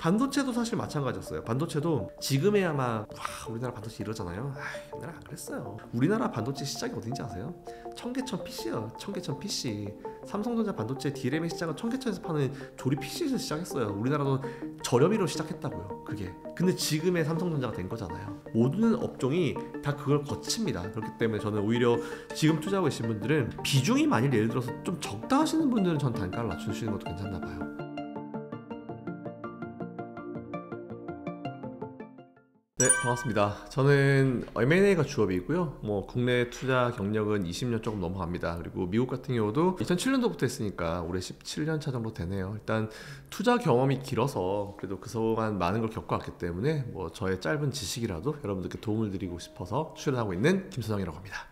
반도체도 사실 마찬가지였어요. 반도체도 지금에야만 와 우리나라 반도체 이러잖아요. 옛날에 안 그랬어요. 우리나라 반도체 시작이 어딘지 아세요? 청계천 PC요. 청계천 PC. 삼성전자 반도체 D램의 시작은 청계천에서 파는 조립 PC에서 시작했어요. 우리나라도 저렴이로 시작했다고요. 그게. 근데 지금의 삼성전자가 된 거잖아요. 모든 업종이 다 그걸 거칩니다. 그렇기 때문에 저는 오히려 지금 투자하고 계신 분들은 비중이 만일 예를 들어서 좀 적다 하시는 분들은 전 단가를 낮추시는 것도 괜찮나 봐요. 네, 반갑습니다. 저는 M&A가 주업이고요. 뭐 국내 투자 경력은 20년 조금 넘어갑니다. 그리고 미국 같은 경우도 2007년도부터 했으니까 올해 17년 차 정도 되네요. 일단 투자 경험이 길어서 그래도 그동안 많은 걸 겪어왔기 때문에 뭐 저의 짧은 지식이라도 여러분들께 도움을 드리고 싶어서 출연하고 있는 김서정이라고 합니다.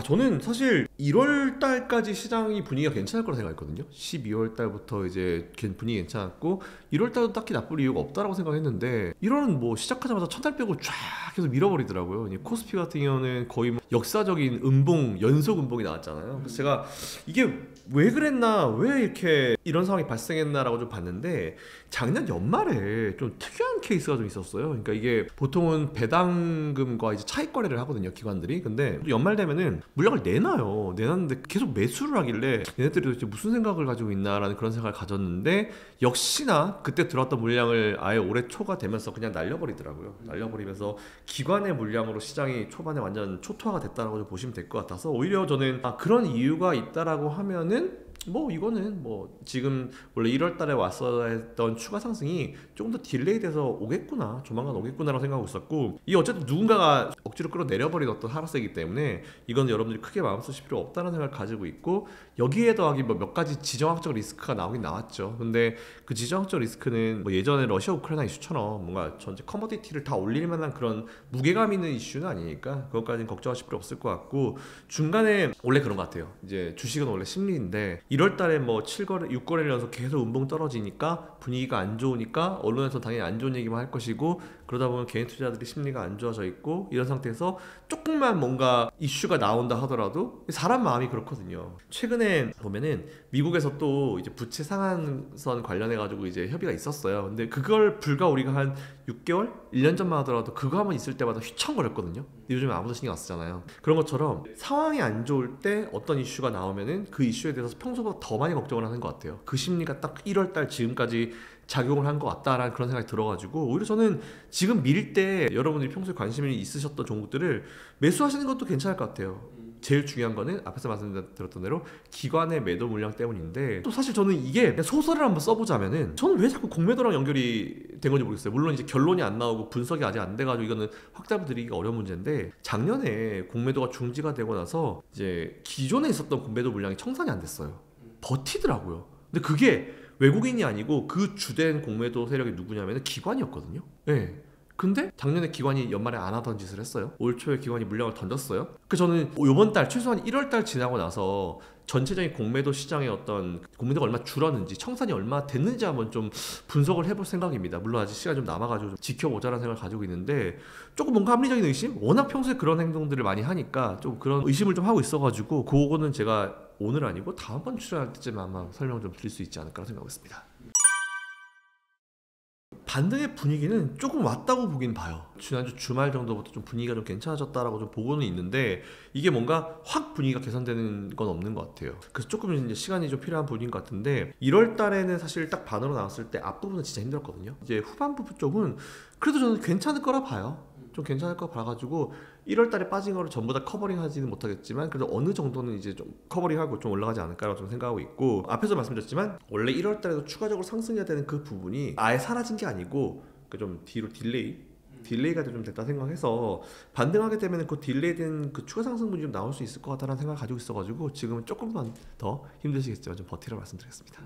저는 사실 1월 달까지 시장이 분위기가 괜찮을 거라 생각했거든요. 12월 달부터 이제 분위기 괜찮았고 1월 달도 딱히 나쁠 이유가 없다라고 생각했는데 1월은 뭐 시작하자마자 첫날 빼고 쫙 계속 밀어버리더라고요. 코스피 같은 경우는 거의 뭐 역사적인 음봉, 연속 음봉이 나왔잖아요. 그래서 제가 이게 왜 그랬나, 왜 이렇게 이런 상황이 발생했나라고 좀 봤는데 작년 연말에 좀 특이한 케이스가 좀 있었어요. 그러니까 이게 보통은 배당금과 이제 차익 거래를 하거든요, 기관들이. 근데 연말 되면은 물량을 내놔요. 내놨는데 계속 매수를 하길래 얘네들이 도대체 무슨 생각을 가지고 있나라는 그런 생각을 가졌는데 역시나 그때 들어왔던 물량을 아예 올해 초가 되면서 그냥 날려버리더라고요. 날려버리면서 기관의 물량으로 시장이 초반에 완전 초토화가 됐다라고 좀 보시면 될 것 같아서 오히려 저는 그런 이유가 있다라고 하면은 뭐 이거는 뭐 지금 원래 1월 달에 왔어야 했던 추가 상승이 조금 더 딜레이 돼서 오겠구나, 조만간 오겠구나라고 생각하고 있었고, 이게 어쨌든 누군가가 억지로 끌어내려버린 어떤 하락세이기 때문에 이건 여러분들이 크게 마음 쓰실 필요 없다는 생각을 가지고 있고, 여기에 더하기 뭐 몇 가지 지정학적 리스크가 나오긴 나왔죠. 근데 그 지정학적 리스크는 뭐 예전에 러시아 우크라이나 이슈처럼 뭔가 전체 커머디티를 다 올릴 만한 그런 무게감 있는 이슈는 아니니까 그것까지는 걱정하실 필요 없을 것 같고, 중간에 원래 그런 것 같아요. 이제 주식은 원래 심리인데 1월 달에 뭐 7거래, 6거래를 연속 계속 음봉 떨어지니까 분위기가 안 좋으니까 언론에서 당연히 안 좋은 얘기만 할 것이고, 그러다 보면 개인 투자자들이 심리가 안 좋아져 있고, 이런 상태에서 조금만 뭔가 이슈가 나온다 하더라도 사람 마음이 그렇거든요. 최근에 보면은 미국에서 또 이제 부채 상한선 관련해 가지고 이제 협의가 있었어요. 근데 그걸 불과 우리가 한 6개월? 1년 전만 하더라도 그거 한번 있을 때마다 휘청거렸거든요. 근데 요즘에 아무도 신경 안 쓰잖아요. 그런 것처럼 상황이 안 좋을 때 어떤 이슈가 나오면은 그 이슈에 대해서 평소보다 더 많이 걱정을 하는 것 같아요. 그 심리가 딱 1월 달 지금까지 작용을 한 것 같다라는 그런 생각이 들어가지고, 오히려 저는 지금 밀 때 여러분들이 평소에 관심이 있으셨던 종목들을 매수하시는 것도 괜찮을 것 같아요. 제일 중요한 거는 앞에서 말씀드렸던 대로 기관의 매도 물량 때문인데, 또 사실 저는 이게 그냥 소설을 한번 써보자면은 저는 왜 자꾸 공매도랑 연결이 된 건지 모르겠어요. 물론 이제 결론이 안 나오고 분석이 아직 안 돼가지고 이거는 확답을 드리기가 어려운 문제인데, 작년에 공매도가 중지가 되고 나서 이제 기존에 있었던 공매도 물량이 청산이 안 됐어요. 버티더라고요. 근데 그게 외국인이 아니고 그 주된 공매도 세력이 누구냐면 기관이었거든요. 네. 근데 작년에 기관이 연말에 안 하던 짓을 했어요. 올 초에 기관이 물량을 던졌어요. 그래서 저는 이번 달 최소한 1월 달 지나고 나서 전체적인 공매도 시장의 어떤 공매도가 얼마 줄었는지, 청산이 얼마 됐는지 한번 좀 분석을 해볼 생각입니다. 물론 아직 시간이 좀 남아가지고 좀 지켜보자라는 생각을 가지고 있는데, 조금 뭔가 합리적인 의심? 워낙 평소에 그런 행동들을 많이 하니까 좀 그런 의심을 좀 하고 있어가지고, 그거는 제가 오늘 아니고 다음번 출연할 때쯤 아마 설명 좀 드릴 수 있지 않을까 생각하고 있습니다. 반등의 분위기는 조금 왔다고 보긴 봐요. 지난주 주말 정도부터 좀 분위기가 좀 괜찮아졌다라고 좀 보고는 있는데, 이게 뭔가 확 분위기가 개선되는 건 없는 것 같아요. 그래서 조금 이제 시간이 좀 필요한 분인 것 같은데, 1월 달에는 사실 딱 반으로 나왔을 때 앞부분은 진짜 힘들었거든요. 이제 후반부 쪽은 그래도 저는 괜찮을 거라 봐요. 좀 괜찮을 거 봐가지고 1월 달에 빠진 거를 전부 다 커버링 하지는 못하겠지만 그래도 어느 정도는 이제 좀 커버링하고 좀 올라가지 않을까라고 좀 생각하고 있고, 앞에서 말씀드렸지만 원래 1월 달에도 추가적으로 상승해야 되는 그 부분이 아예 사라진 게 아니고 좀 뒤로 딜레이가 좀 됐다 생각해서, 반등하게 되면 그 딜레이된 그 추가 상승분이 좀 나올 수 있을 것 같다는 생각을 가지고 있어가지고 지금은 조금만 더 힘드시겠지만 좀 버티라고 말씀드리겠습니다.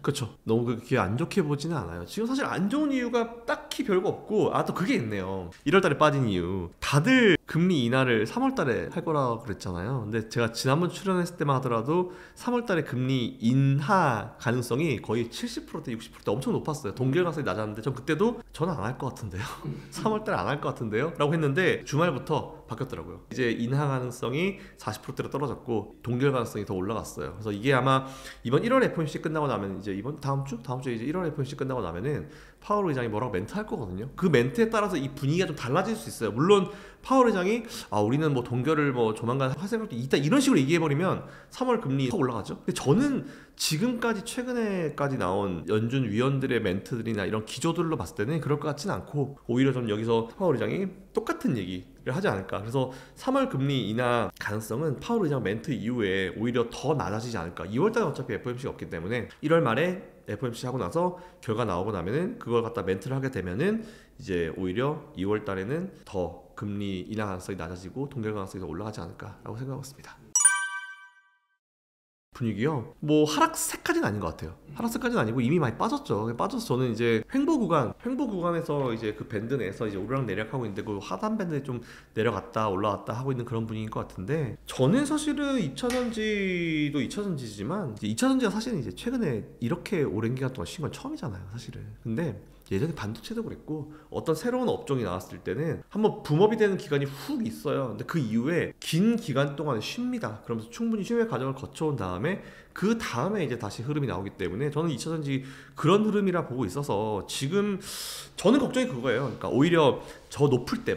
그렇죠. 너무 그렇게 안 좋게 보지는 않아요. 지금 사실 안 좋은 이유가 딱히 별거 없고, 또 그게 있네요. 1월 달에 빠진 이유. 다들 금리 인하를 3월 달에 할 거라고 그랬잖아요. 근데 제가 지난번 출연했을 때만 하더라도 3월 달에 금리 인하 가능성이 거의 70%대 60%대 엄청 높았어요. 동결 가능성이 낮았는데 전 그때도 저는 안 할 것 같은데요. 3월 달에 안 할 것 같은데요. 라고 했는데 주말부터 바뀌었더라고요. 이제 인하 가능성이 40%대로 떨어졌고 동결 가능성이 더 올라갔어요. 그래서 이게 아마 이번 1월 FOMC 끝나고 나면 이제 이번 다음 주에 이제 1월 FOMC 끝나고 나면은 파월 의장이 뭐라고 멘트 할 거거든요. 그 멘트에 따라서 이 분위기가 좀 달라질 수 있어요. 물론 파월 의장이 우리는 뭐 동결을 뭐 조만간 할 생각도 있다 이런 식으로 얘기해버리면 3월 금리 더 올라가죠. 근데 저는 지금까지 최근에까지 나온 연준 위원들의 멘트들이나 이런 기조들로 봤을 때는 그럴 것 같지는 않고 오히려 좀 여기서 파월 의장이 똑같은 얘기를 하지 않을까. 그래서 3월 금리 인하 가능성은 파월 의장 멘트 이후에 오히려 더 낮아지지 않을까. 2월달에 어차피 FOMC가 없기 때문에 1월 말에 FOMC 하고 나서 결과 나오고 나면은 그걸 갖다 멘트를 하게 되면은 이제 오히려 2월 달에는 더 금리 인하 가능성이 낮아지고 동결 가능성이 더 올라가지 않을까라고 생각하고 있습니다. 분위기요? 하락세까지는 아닌 것 같아요. 하락세까지는 아니고 이미 많이 빠졌죠. 빠져서 저는 이제 횡보 구간에서 이제 그 밴드 내에서 이제 오르락내리락 하고 있는데 그 하단 밴드에 좀 내려갔다 올라갔다 하고 있는 그런 분위기인 것 같은데 저는 사실은 2차전지도 2차전지지만 2차전지가 사실은 이제 최근에 이렇게 오랜 기간 동안 쉰 건 처음이잖아요, 사실은. 근데 예전에 반도체도 그랬고 어떤 새로운 업종이 나왔을 때는 한번 붐업이 되는 기간이 훅 있어요. 근데 그 이후에 긴 기간 동안 쉽니다. 그러면서 충분히 쉼의 과정을 거쳐온 다음에 그 다음에 이제 다시 흐름이 나오기 때문에 저는 2차전지 그런 흐름이라 보고 있어서 지금 저는 걱정이 그거예요. 그러니까 오히려 저 높을 때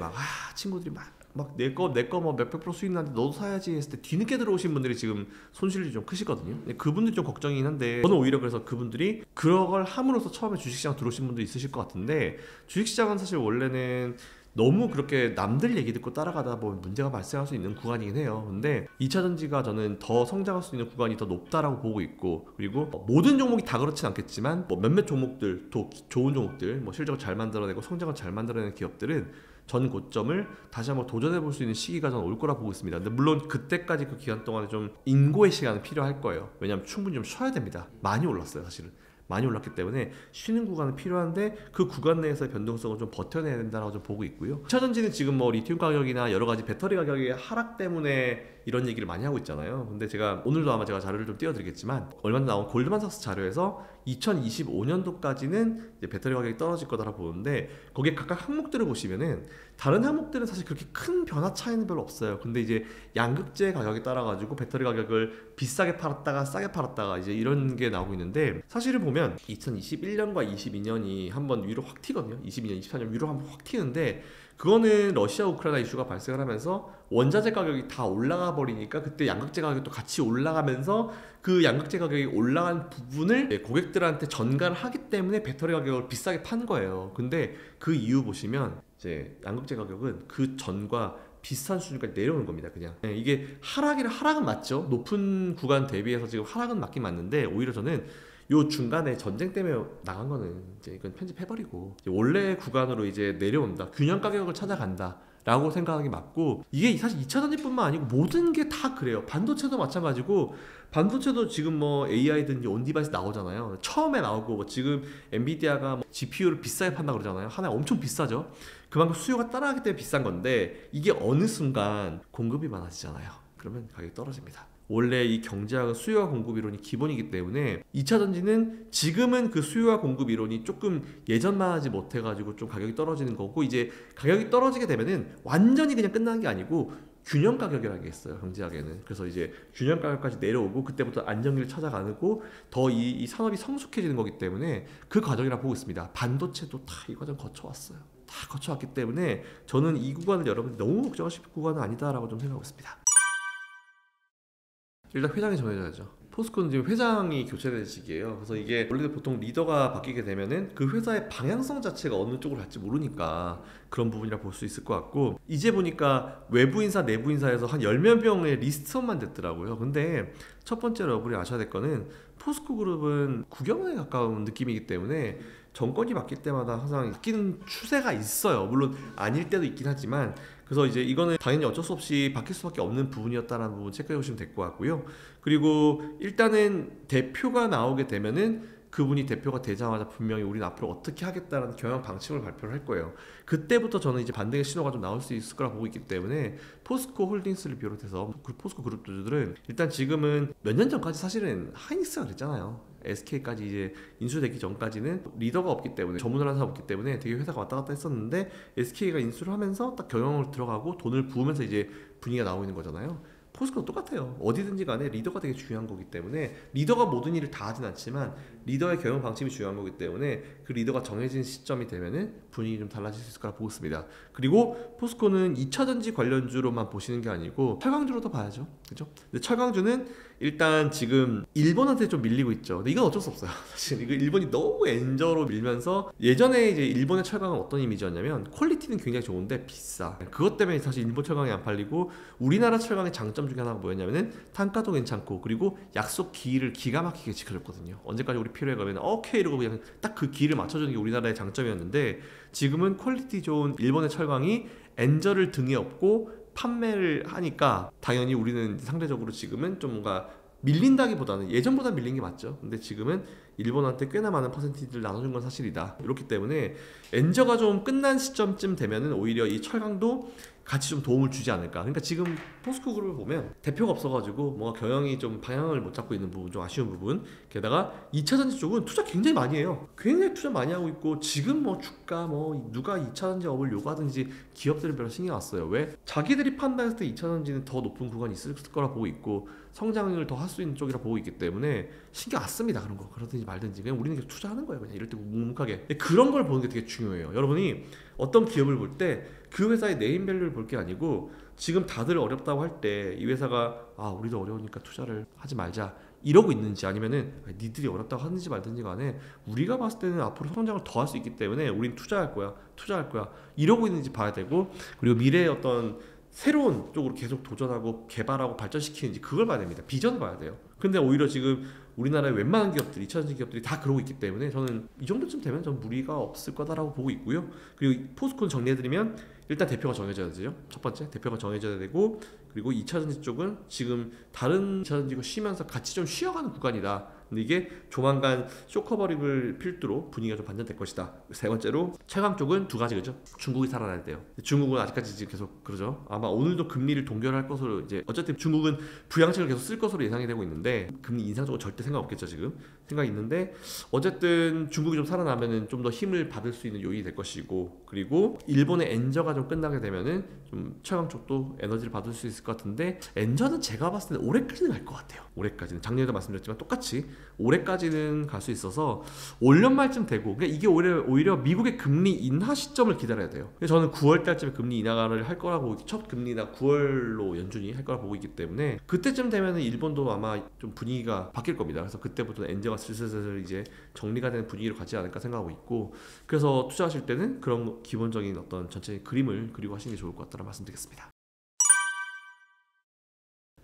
친구들이 막 내 거 뭐 몇백 프로 수익 나는데 너도 사야지 했을 때 뒤늦게 들어오신 분들이 지금 손실이 좀 크시거든요. 그분들이 좀 걱정이긴 한데 저는 오히려 그래서 그분들이 그걸 함으로써 처음에 주식시장 들어오신 분도 있으실 것 같은데 주식시장은 사실 원래는 너무 그렇게 남들 얘기 듣고 따라가다 보면 문제가 발생할 수 있는 구간이긴 해요. 근데 2차전지가 저는 더 성장할 수 있는 구간이 더 높다라고 보고 있고 그리고 모든 종목이 다 그렇진 않겠지만 몇몇 종목들, 또 좋은 종목들, 실적을 잘 만들어내고 성장을 잘 만들어내는 기업들은 전 고점을 다시 한번 도전해볼 수 있는 시기가 저는 올 거라 보고 있습니다. 근데 물론 그때까지 그 기간 동안에 좀 인고의 시간은 필요할 거예요. 왜냐하면 충분히 좀 쉬어야 됩니다. 많이 올랐어요, 사실은. 많이 올랐기 때문에 쉬는 구간은 필요한데 그 구간 내에서의 변동성을 좀 버텨내야 된다고 좀 보고 있고요. 2차전지는 지금 리튬 가격이나 여러 가지 배터리 가격의 하락 때문에 이런 얘기를 많이 하고 있잖아요. 근데 오늘도 아마 제가 자료를 좀 띄워드리겠지만 얼마 전에 나온 골드만삭스 자료에서 2025년도까지는 배터리 가격이 떨어질 거다라고 보는데 거기에 각각 항목들을 보시면은 다른 항목들은 사실 그렇게 큰 변화 차이는 별로 없어요. 근데 이제 양극재 가격에 따라 가지고 배터리 가격을 비싸게 팔았다가 싸게 팔았다가 이제 이런 게 나오고 있는데 사실을 보면 2021년과 22년이 한번 위로 확 튀거든요. 22년, 24년 위로 한번 확 튀는데 그거는 러시아 우크라이나 이슈가 발생을 하면서 원자재 가격이 다 올라가 버리니까 그때 양극재 가격도 같이 올라가면서 그 양극재 가격이 올라간 부분을 고객들한테 전가를 하기 때문에 배터리 가격을 비싸게 판 거예요. 근데 그 이유 보시면 이제 양극재 가격은 그 전과 비슷한 수준까지 내려오는 겁니다. 그냥 이게 하락은 맞죠. 높은 구간 대비해서 지금 하락은 맞긴 맞는데 오히려 저는 요 중간에 전쟁 때문에 나간 거는 이제 이건 편집해버리고 이제 원래 구간으로 이제 내려온다. 균형 가격을 찾아간다. 라고 생각하는 게 맞고 이게 사실 2차전지뿐만 아니고 모든 게 다 그래요. 반도체도 마찬가지고 반도체도 지금 AI든지 온디바이스 나오잖아요. 처음에 나오고 지금 엔비디아가 GPU를 비싸게 판다 그러잖아요. 하나에 엄청 비싸죠. 그만큼 수요가 따라가기 때문에 비싼 건데 이게 어느 순간 공급이 많아지잖아요. 그러면 가격이 떨어집니다. 원래 이 경제학은 수요와 공급 이론이 기본이기 때문에 2차전지는 지금은 그 수요와 공급 이론이 조금 예전만 하지 못해가지고 좀 가격이 떨어지는 거고 이제 가격이 떨어지게 되면은 완전히 그냥 끝나는 게 아니고 균형 가격이라는 게 있어요, 경제학에는. 그래서 이제 균형 가격까지 내려오고 그때부터 안정기를 찾아가고 더 이 산업이 성숙해지는 거기 때문에 그 과정이라 보고 있습니다. 반도체도 다 이 과정 거쳐왔어요. 다 거쳐왔기 때문에 저는 이 구간을 여러분들이 너무 걱정하실 구간은 아니다라고 좀 생각하고 있습니다. 일단 회장이 정해져야죠. 포스코는 지금 회장이 교체될 시기예요. 그래서 이게 원래 보통 리더가 바뀌게 되면은 그 회사의 방향성 자체가 어느 쪽으로 갈지 모르니까 그런 부분이라 볼 수 있을 것 같고 이제 보니까 외부 인사 내부 인사에서 한 10몇 명의 리스트업만 됐더라고요. 근데 첫 번째로 여러분이 아셔야 될 거는 포스코 그룹은 국영에 가까운 느낌이기 때문에 정권이 바뀔 때마다 항상 바뀌는 추세가 있어요. 물론 아닐 때도 있긴 하지만 그래서 이제 이거는 당연히 어쩔 수 없이 바뀔 수밖에 없는 부분이었다는 부분 체크해 보시면 될 것 같고요. 그리고 일단은 대표가 나오게 되면은 그분이 대표가 되자마자 분명히 우리는 앞으로 어떻게 하겠다는 경영 방침을 발표를 할 거예요. 그때부터 저는 이제 반등의 신호가 좀 나올 수 있을 거라 보고 있기 때문에 포스코 홀딩스를 비롯해서 그 포스코 그룹들은 일단 지금은 몇 년 전까지 사실은 하이닉스가 그랬잖아요. SK까지 이제 인수되기 전까지는 리더가 없기 때문에, 전문을 하는 사람 없기 때문에 되게 회사가 왔다 갔다 했었는데, SK가 인수를 하면서 딱 경영으로 들어가고 돈을 부으면서 이제 분위기가 나오고 있는 거잖아요. 포스코도 똑같아요. 어디든지 간에 리더가 되게 중요한 거기 때문에, 리더가 모든 일을 다 하진 않지만 리더의 경영 방침이 중요한 거기 때문에 그 리더가 정해진 시점이 되면은 분위기 좀 달라질 수 있을 거라 보고 있습니다. 그리고 포스코는 2차전지 관련주로만 보시는 게 아니고 철강주로도 봐야죠. 그죠? 근데 철강주는 일단 지금 일본한테 좀 밀리고 있죠. 근데 이건 어쩔 수 없어요. 사실 이거 일본이 너무 엔저로 밀면서, 예전에 이제 일본의 철강은 어떤 이미지였냐면 퀄리티는 굉장히 좋은데 비싸. 그것 때문에 사실 일본 철강이 안 팔리고, 우리나라 철강의 장점 중에 하나가 뭐였냐면은 단가도 괜찮고, 그리고 약속 기일을 기가 막히게 지켜줬거든요. 언제까지 우리 필요해 가면 오케이 이러고 그냥 딱 그 기일을 맞춰주는 게 우리나라의 장점이었는데, 지금은 퀄리티 좋은 일본의 철강이 엔저를 등에 업고 판매를 하니까 당연히 우리는 상대적으로 지금은 좀 뭔가 밀린다기보다는, 예전보다 밀린 게 맞죠. 근데 지금은 일본한테 꽤나 많은 퍼센티지를 나눠준 건 사실이다. 이렇기 때문에 엔저가 좀 끝난 시점쯤 되면은 오히려 이 철강도 같이 좀 도움을 주지 않을까. 그러니까 지금 포스코 그룹을 보면 대표가 없어가지고 뭔가 경영이 좀 방향을 못 잡고 있는 부분, 좀 아쉬운 부분. 게다가 2차전지 쪽은 투자 굉장히 많이 해요. 굉장히 투자 많이 하고 있고, 지금 뭐 주가 뭐 누가 2차전지 업을 요구하든지 기업들은 별로 신경 안 써요. 왜? 자기들이 판단했을 때 2차전지는 더 높은 구간이 있을 거라 보고 있고, 성장을 더 할 수 있는 쪽이라 보고 있기 때문에 신경 안 씁니다. 그런 거 그러든지 말든지 그냥 우리는 계속 투자하는 거예요. 그냥 이럴 때 묵묵하게. 그런 걸 보는 게 되게 중요해요. 여러분이 어떤 기업을 볼 때 그 회사의 네임밸류를 볼 게 아니고, 지금 다들 어렵다고 할 때 이 회사가 우리도 어려우니까 투자를 하지 말자 이러고 있는지, 아니면은 니들이 어렵다고 하는지 말든지 간에 우리가 봤을 때는 앞으로 성장을 더 할 수 있기 때문에 우린 투자할 거야 이러고 있는지 봐야 되고, 그리고 미래의 어떤 새로운 쪽으로 계속 도전하고 개발하고 발전시키는지 그걸 봐야 됩니다. 비전을 봐야 돼요. 근데 오히려 지금 우리나라의 웬만한 기업들이, 2차전지 기업들이 다 그러고 있기 때문에 저는 이 정도쯤 되면 좀 무리가 없을 거다라고 보고 있고요. 그리고 포스코는 정리해드리면, 일단 대표가 정해져야 되죠. 첫 번째 대표가 정해져야 되고, 그리고 2차전지 쪽은 지금 다른 2차전지가 쉬면서 같이 좀 쉬어가는 구간이다. 근데 이게 조만간 쇼커버링을 필두로 분위기가 좀 반전될 것이다. 세 번째로 최강 쪽은 두 가지, 그죠? 중국이 살아날 때요. 중국은 아직까지 지금 계속 그러죠. 아마 오늘도 금리를 동결할 것으로, 이제 어쨌든 중국은 부양책을 계속 쓸 것으로 예상이 되고 있는데, 금리 인상 쪽은 절대 생각 없겠죠. 지금 생각이 있는데, 어쨌든 중국이 좀 살아나면은 좀 더 힘을 받을 수 있는 요인이 될 것이고, 그리고 일본의 엔저가 좀 끝나게 되면은 좀 최강 쪽도 에너지를 받을 수 있을 것 같은데, 엔저는 제가 봤을 때는 올해까지는 갈 것 같아요. 올해까지는, 작년에도 말씀드렸지만 똑같이 올해까지는 갈 수 있어서 올 연말쯤 되고, 그러니까 이게 오히려 미국의 금리 인하 시점을 기다려야 돼요. 그래서 저는 9월 달쯤에 금리 인하를 할 거라고, 첫 금리나 9월로 연준이 할 거라고 보고 있기 때문에, 그때쯤 되면은 일본도 아마 좀 분위기가 바뀔 겁니다. 그래서 그때부터 엔저가 슬슬 이제 정리가 되는 분위기로 가지 않을까 생각하고 있고, 그래서 투자하실 때는 그런 기본적인 어떤 전체 그림을 그리고 하시는 게 좋을 것 같다는 말씀드리겠습니다.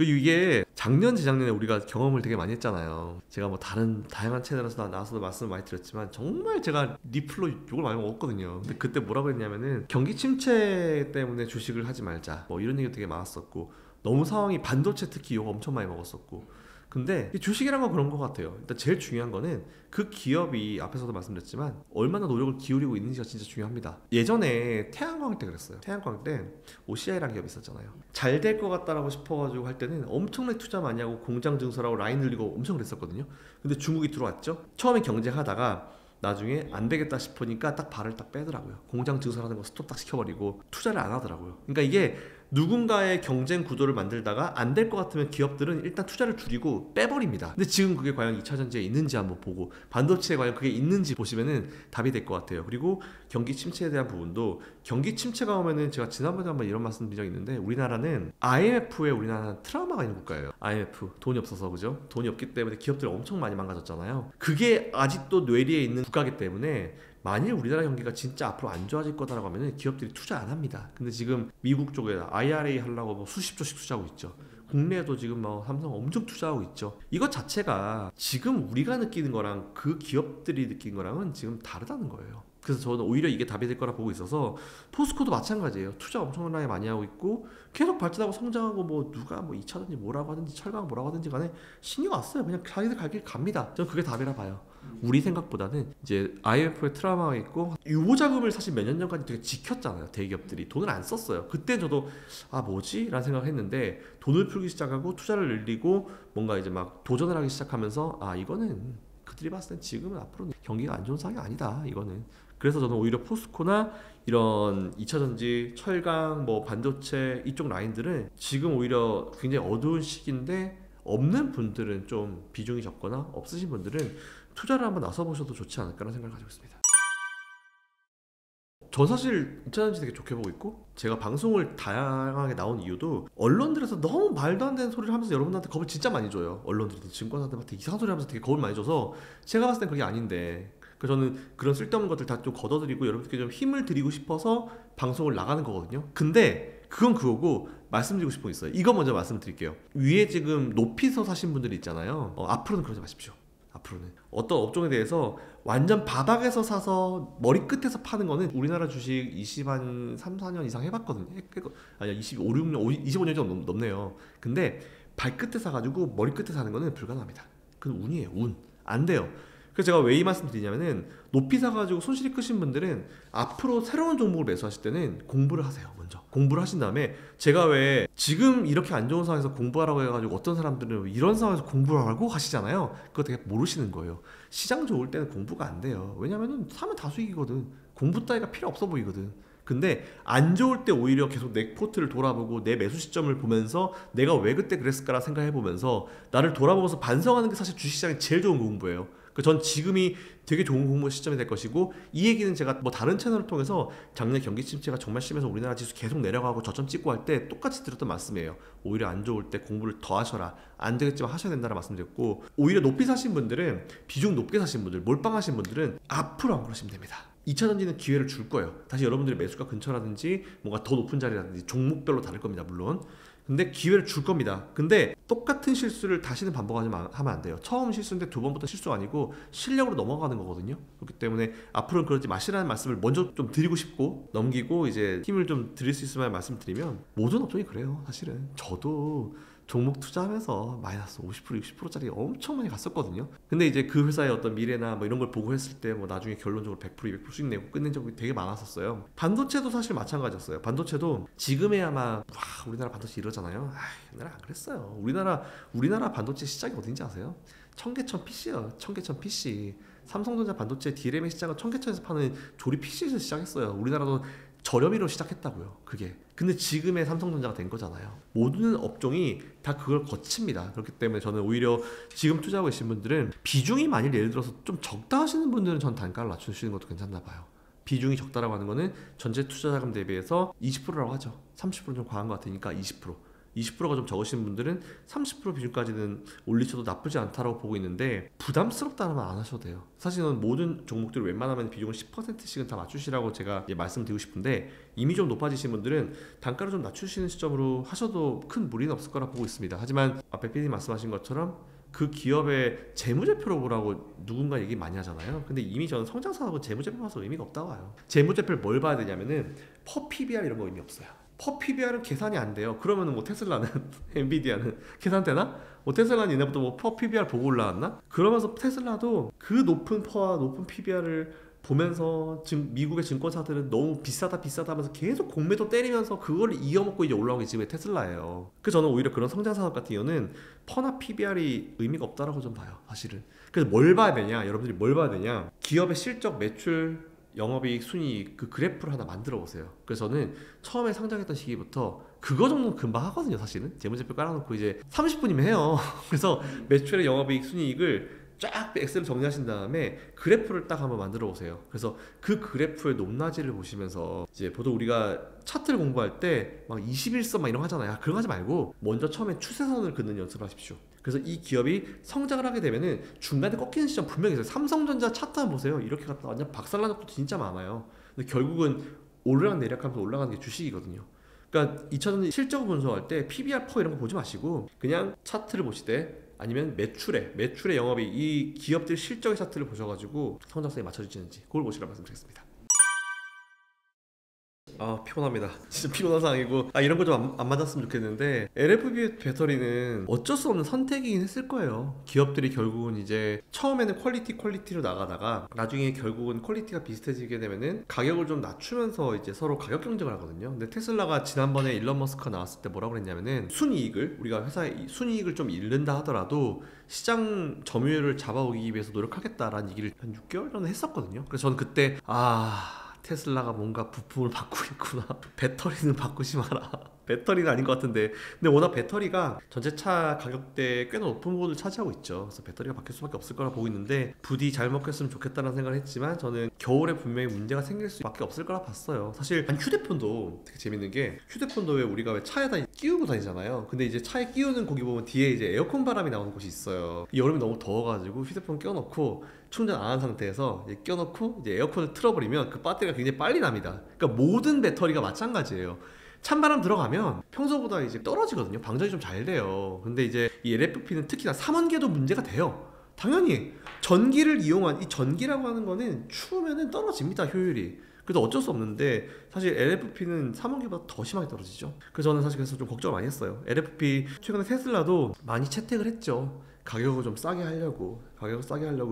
이게 작년 재작년에 우리가 경험을 되게 많이 했잖아요. 제가 뭐 다양한 채널에서 나와서도 말씀을 많이 드렸지만, 정말 제가 리플로 욕을 많이 먹었거든요. 근데 그때 뭐라고 했냐면은, 경기 침체 때문에 주식을 하지 말자 뭐 이런 얘기가 되게 많았었고, 너무 상황이, 반도체 특히 욕 엄청 많이 먹었었고. 근데 주식이란 건 그런 것 같아요. 일단 제일 중요한 거는 그 기업이, 앞에서도 말씀드렸지만 얼마나 노력을 기울이고 있는지가 진짜 중요합니다. 예전에 태양광 때 그랬어요. 태양광 때 OCI라는 기업이 있었잖아요. 잘 될 것 같다라고 싶어가지고 할 때는 엄청나게 투자 많이 하고 공장 증설하고 라인 늘리고 엄청 그랬었거든요. 근데 중국이 들어왔죠. 처음에 경쟁하다가 나중에 안 되겠다 싶으니까 딱 발을 딱 빼더라고요. 공장 증설하는 거 스톱 딱 시켜버리고 투자를 안 하더라고요. 그러니까 이게 누군가의 경쟁 구도를 만들다가 안 될 것 같으면 기업들은 일단 투자를 줄이고 빼버립니다. 근데 지금 그게 과연 2차전지에 있는지 한번 보고, 반도체에 과연 그게 있는지 보시면은 답이 될 것 같아요. 그리고 경기 침체에 대한 부분도, 경기 침체가 오면은, 제가 지난번에 한번 이런 말씀 드린 적이 있는데, 우리나라는 IMF에 우리나라는 트라우마가 있는 국가예요. IMF 돈이 없어서, 그죠? 돈이 없기 때문에 기업들이 엄청 많이 망가졌잖아요. 그게 아직도 뇌리에 있는 국가이기 때문에, 만일 우리나라 경기가 진짜 앞으로 안 좋아질 거다라고 하면 기업들이 투자 안 합니다. 근데 지금 미국 쪽에 IRA 하려고 뭐 수십 조씩 투자하고 있죠. 국내에도 지금 뭐 삼성 엄청 투자하고 있죠. 이것 자체가 지금 우리가 느끼는 거랑 그 기업들이 느끼는 거랑은 지금 다르다는 거예요. 그래서 저는 오히려 이게 답이 될 거라 보고 있어서 포스코도 마찬가지예요. 투자 엄청나게 많이 하고 있고 계속 발전하고 성장하고 뭐 누가 뭐 2차전지 뭐라고 하든지 철강 뭐라고 하든지 간에 신경 안 써요. 그냥 자기들 갈 길 갑니다. 저는 그게 답이라 봐요. 우리 생각보다는 이제 IMF의 트라우마가 있고 유보 자금을 사실 몇 년 전까지 되게 지켰잖아요. 대기업들이 돈을 안 썼어요. 그때 저도 아 뭐지? 라는 생각을 했는데 돈을 풀기 시작하고 투자를 늘리고 뭔가 이제 막 도전을 하기 시작하면서 아 이거는 그들이 봤을 땐 지금은 앞으로는 경기가 안 좋은 상황이 아니다. 이거는 그래서 저는 오히려 포스코나 이런 2차전지, 철강, 뭐 반도체 이쪽 라인들은 지금 오히려 굉장히 어두운 시기인데 없는 분들은 좀 비중이 적거나 없으신 분들은 투자를 한번 나서보셔도 좋지 않을까라는 생각을 가지고 있습니다. 전 사실 2차전지 되게 좋게 보고 있고 제가 방송을 다양하게 나온 이유도 언론들에서 너무 말도 안 되는 소리를 하면서 여러분들한테 겁을 진짜 많이 줘요. 언론들이 증권사들한테 이상한 소리 하면서 되게 겁을 많이 줘서 제가 봤을 땐 그게 아닌데 그래서 저는 그런 쓸데없는 것들 다 좀 걷어드리고 여러분들께 좀 힘을 드리고 싶어서 방송을 나가는 거거든요. 근데 그건 그거고 말씀드리고 싶은 거 있어요. 이거 먼저 말씀드릴게요. 위에 지금 높이서 사신 분들이 있잖아요. 앞으로는 그러지 마십시오. 앞으로는 어떤 업종에 대해서 완전 바닥에서 사서 머리 끝에서 파는 거는 우리나라 주식 20한 3, 4년 이상 해봤거든요. 아니야 25, 6년, 25년 정도 넘네요. 근데 발끝에 사가지고 머리 끝에 사는 거는 불가능합니다. 그건 운이에요. 운. 안 돼요. 그래서 제가 왜 이 말씀 드리냐면은 높이 사가지고 손실이 크신 분들은 앞으로 새로운 종목을 매수하실 때는 공부를 하세요. 먼저 공부를 하신 다음에 제가 왜 지금 이렇게 안 좋은 상황에서 공부하라고 해가지고 어떤 사람들은 이런 상황에서 공부를 하고 가시잖아요. 그거 되게 모르시는 거예요. 시장 좋을 때는 공부가 안 돼요. 왜냐면은 사면 다 수익이거든. 공부 따위가 필요 없어 보이거든. 근데 안 좋을 때 오히려 계속 내 포트를 돌아보고 내 매수 시점을 보면서 내가 왜 그때 그랬을까라 생각해보면서 나를 돌아보면서 반성하는 게 사실 주식시장이 제일 좋은 공부예요. 전 지금이 되게 좋은 공부 시점이 될 것이고 이 얘기는 제가 뭐 다른 채널을 통해서 작년 경기 침체가 정말 심해서 우리나라 지수 계속 내려가고 저점 찍고 할 때 똑같이 드렸던 말씀이에요. 오히려 안 좋을 때 공부를 더 하셔라. 안 되겠지만 하셔야 된다는 말씀드렸고 오히려 높이 사신 분들은 비중 높게 사신 분들 몰빵하신 분들은 앞으로 안 그러시면 됩니다. 2차전지는 기회를 줄 거예요. 다시 여러분들의 매수가 근처라든지 뭔가 더 높은 자리라든지 종목별로 다를 겁니다. 물론 근데 기회를 줄 겁니다. 근데 똑같은 실수를 다시는 반복하면 안 돼요. 처음 실수인데 두 번부터 실수가 아니고 실력으로 넘어가는 거거든요. 그렇기 때문에 앞으로는 그러지 마시라는 말씀을 먼저 좀 드리고 싶고 넘기고 이제 힘을 좀 드릴 수 있을 만한 말씀 드리면 모든 업종이 그래요. 사실은 저도 종목 투자하면서 마이너스 50% 60%짜리 엄청 많이 갔었거든요. 근데 이제 그 회사의 어떤 미래나 뭐 이런 걸 보고 했을 때 뭐 나중에 결론적으로 100% 200% 수익 내고 끝낸 적이 되게 많았었어요. 반도체도 사실 마찬가지였어요. 반도체도 지금에야만 와 우리나라 반도체 이러잖아요. 옛날에 안 그랬어요. 우리나라 반도체 시작이 어딘지 아세요? 청계천 PC요. 청계천 PC. 삼성전자 반도체 D램의 시작은 청계천에서 파는 조립 PC에서 시작했어요. 우리나라도 저렴이로 시작했다고요. 그게. 근데 지금의 삼성전자가 된 거잖아요. 모든 업종이 다 그걸 거칩니다. 그렇기 때문에 저는 오히려 지금 투자하고 계신 분들은 비중이 만일 예를 들어서 좀 적다 하시는 분들은 전 단가를 낮추시는 것도 괜찮나 봐요. 비중이 적다라고 하는 거는 전체 투자 자금 대비해서 20%라고 하죠. 30%는 좀 과한 것 같으니까 20%가 좀 적으신 분들은 30% 비중까지는 올리셔도 나쁘지 않다고 보고 있는데 부담스럽다는 말 안 하셔도 돼요. 사실은 모든 종목들 웬만하면 비중을 10%씩은 다 맞추시라고 제가 말씀드리고 싶은데 이미 좀 높아지신 분들은 단가를 좀 낮추시는 시점으로 하셔도 큰 무리는 없을 거라 보고 있습니다. 하지만 앞에 PD님 말씀하신 것처럼 그 기업의 재무제표로 보라고 누군가 얘기 많이 하잖아요. 근데 이미 저는 성장사하고 재무제표 봐서 의미가 없다고 봐요. 재무제표를 뭘 봐야 되냐면은 퍼 PBR 이런 거 의미 없어요. 퍼 PBR은 계산이 안 돼요. 그러면은 뭐 테슬라는 엔비디아는 계산되나? 뭐 테슬라는 이날부터 뭐 퍼 PBR 보고 올라왔나? 그러면서 테슬라도 그 높은 퍼와 높은 PBR을 보면서 지금 미국의 증권사들은 너무 비싸다 하면서 계속 공매도 때리면서 그걸 이어먹고 이제 올라온 게 지금의 테슬라예요. 그래서 저는 오히려 그런 성장산업 같은 경우는 퍼나 PBR이 의미가 없다라고 좀 봐요. 사실은. 그래서 뭘 봐야 되냐? 여러분들이 뭘 봐야 되냐? 기업의 실적, 매출, 영업이익, 순이익 그 그래프를 하나 만들어 보세요. 그래서 저는 처음에 상장했던 시기부터 그거 정도는 금방 하거든요. 사실은 재무제표 깔아놓고 이제 30분이면 해요. 그래서 매출의 영업이익, 순이익을 쫙 엑셀을 정리하신 다음에 그래프를 딱 한번 만들어 보세요. 그래서 그 그래프의 높낮이를 보시면서 이제 보통 우리가 차트를 공부할 때 막 21선 막 이런 거 하잖아요. 그런 거 하지 말고 먼저 처음에 추세선을 긋는 연습을 하십시오. 그래서 이 기업이 성장을 하게 되면은 중간에 꺾이는 시점 분명히 있어요. 삼성전자 차트 한번 보세요. 이렇게 갔다 완전 박살난 적도 진짜 많아요. 근데 결국은 오르락 내리락하면서 올라가는 게 주식이거든요. 그러니까 2차전지 실적 분석할 때 PBR 퍼 이런 거 보지 마시고 그냥 차트를 보시되 아니면 매출의 영업이 이 기업들 실적의 차트를 보셔가지고 성장성에 맞춰지는지 그걸 보시라고 말씀드리겠습니다. 아 피곤합니다. 진짜 피곤한 상황이고 이런 거 좀 안 맞았으면 좋겠는데 LFP 배터리는 어쩔 수 없는 선택이긴 했을 거예요. 기업들이 결국은 이제 처음에는 퀄리티로 나가다가 나중에 결국은 퀄리티가 비슷해지게 되면은 가격을 좀 낮추면서 이제 서로 가격 경쟁을 하거든요. 근데 테슬라가 지난번에 일론 머스크가 나왔을 때 뭐라고 그랬냐면은 순이익을 우리가 회사의 순이익을 좀 잃는다 하더라도 시장 점유율을 잡아오기 위해서 노력하겠다라는 얘기를 한 6개월 전에 했었거든요. 그래서 저는 그때 테슬라가 뭔가 부품을 바꾸겠구나. 배터리는 바꾸지 마라. 배터리는 아닌 것 같은데 근데 워낙 배터리가 전체차 가격대에 꽤나 높은 부분을 차지하고 있죠. 그래서 배터리가 바뀔 수밖에 없을 거라 보고 있는데 부디 잘 먹혔으면 좋겠다는 생각을 했지만 저는 겨울에 분명히 문제가 생길 수밖에 없을 거라 봤어요. 사실 휴대폰도 되게 재밌는 게 휴대폰도 왜 차에다 끼우고 다니잖아요. 근데 이제 차에 끼우는 거기 보면 뒤에 이제 에어컨 바람이 나오는 곳이 있어요. 여름에 너무 더워가지고 휴대폰 껴놓고 충전 안 한 상태에서 이제 껴놓고 이제 에어컨을 틀어버리면 그 배터리가 굉장히 빨리 납니다. 그러니까 모든 배터리가 마찬가지예요. 찬바람 들어가면 평소보다 이제 떨어지거든요. 방전이 좀 잘 돼요. 근데 이제 이 LFP는 특히나 삼원계도 문제가 돼요. 당연히 전기를 이용한 이 전기라고 하는 거는 추우면은 떨어집니다, 효율이. 그래서 어쩔 수 없는데 사실 LFP는 삼원계보다 더 심하게 떨어지죠. 그래서 저는 사실 그래서 좀 걱정을 많이 했어요. LFP 최근에 테슬라도 많이 채택을 했죠. 가격을 좀 싸게 하려고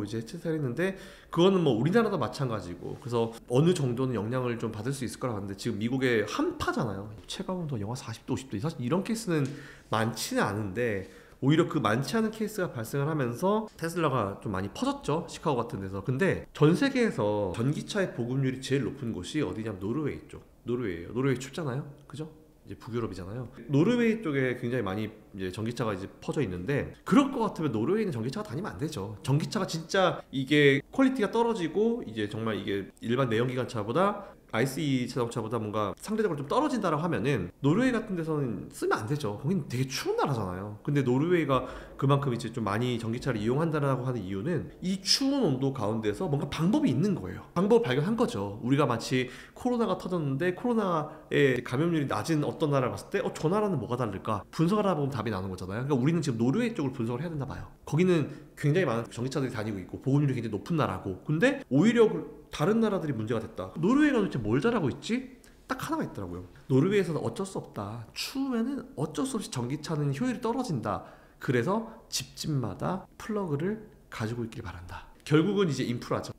이제 채택을 했는데 그거는 뭐 우리나라도 마찬가지고 그래서 어느 정도는 영향을 좀 받을 수 있을 거라 하는데 지금 미국의 한파잖아요. 체감온도 영하 40도 50도 사실 이런 케이스는 많지는 않은데 오히려 그 많지 않은 케이스가 발생을 하면서 테슬라가 좀 많이 퍼졌죠. 시카고 같은 데서. 근데 전 세계에서 전기차의 보급률이 제일 높은 곳이 어디냐면 노르웨이 쪽. 노르웨이예요. 노르웨이 춥잖아요. 그죠? 이제 북유럽이잖아요. 노르웨이 쪽에 굉장히 많이 이제 전기차가 이제 퍼져 있는데 그럴 것 같으면 노르웨이는 전기차가 다니면 안 되죠. 전기차가 진짜 이게 퀄리티가 떨어지고 이제 정말 이게 일반 내연기관차보다 ICE 자동차보다 뭔가 상대적으로 좀 떨어진다라고 하면은 노르웨이 같은 데서는 쓰면 안 되죠. 거긴 되게 추운 나라잖아요. 근데 노르웨이가 그만큼 이제 좀 많이 전기차를 이용한다라고 하는 이유는 이 추운 온도 가운데서 뭔가 방법이 있는 거예요. 방법을 발견한 거죠. 우리가 마치 코로나가 터졌는데 코로나의 감염률이 낮은 어떤 나라를 봤을 때 저 나라는 뭐가 다를까? 분석을 하다 보면 답이 나오는 거잖아요. 그러니까 우리는 지금 노르웨이 쪽을 분석을 해야 된다 봐요. 거기는 굉장히 많은 전기차들이 다니고 있고 보급률이 굉장히 높은 나라고 근데 오히려 다른 나라들이 문제가 됐다. 노르웨이가 도대체 뭘 잘하고 있지? 딱 하나가 있더라고요. 노르웨이에서는 어쩔 수 없다. 추우면은 어쩔 수 없이 전기차는 효율이 떨어진다. 그래서 집집마다 플러그를 가지고 있길 바란다. 결국은 이제 인프라죠.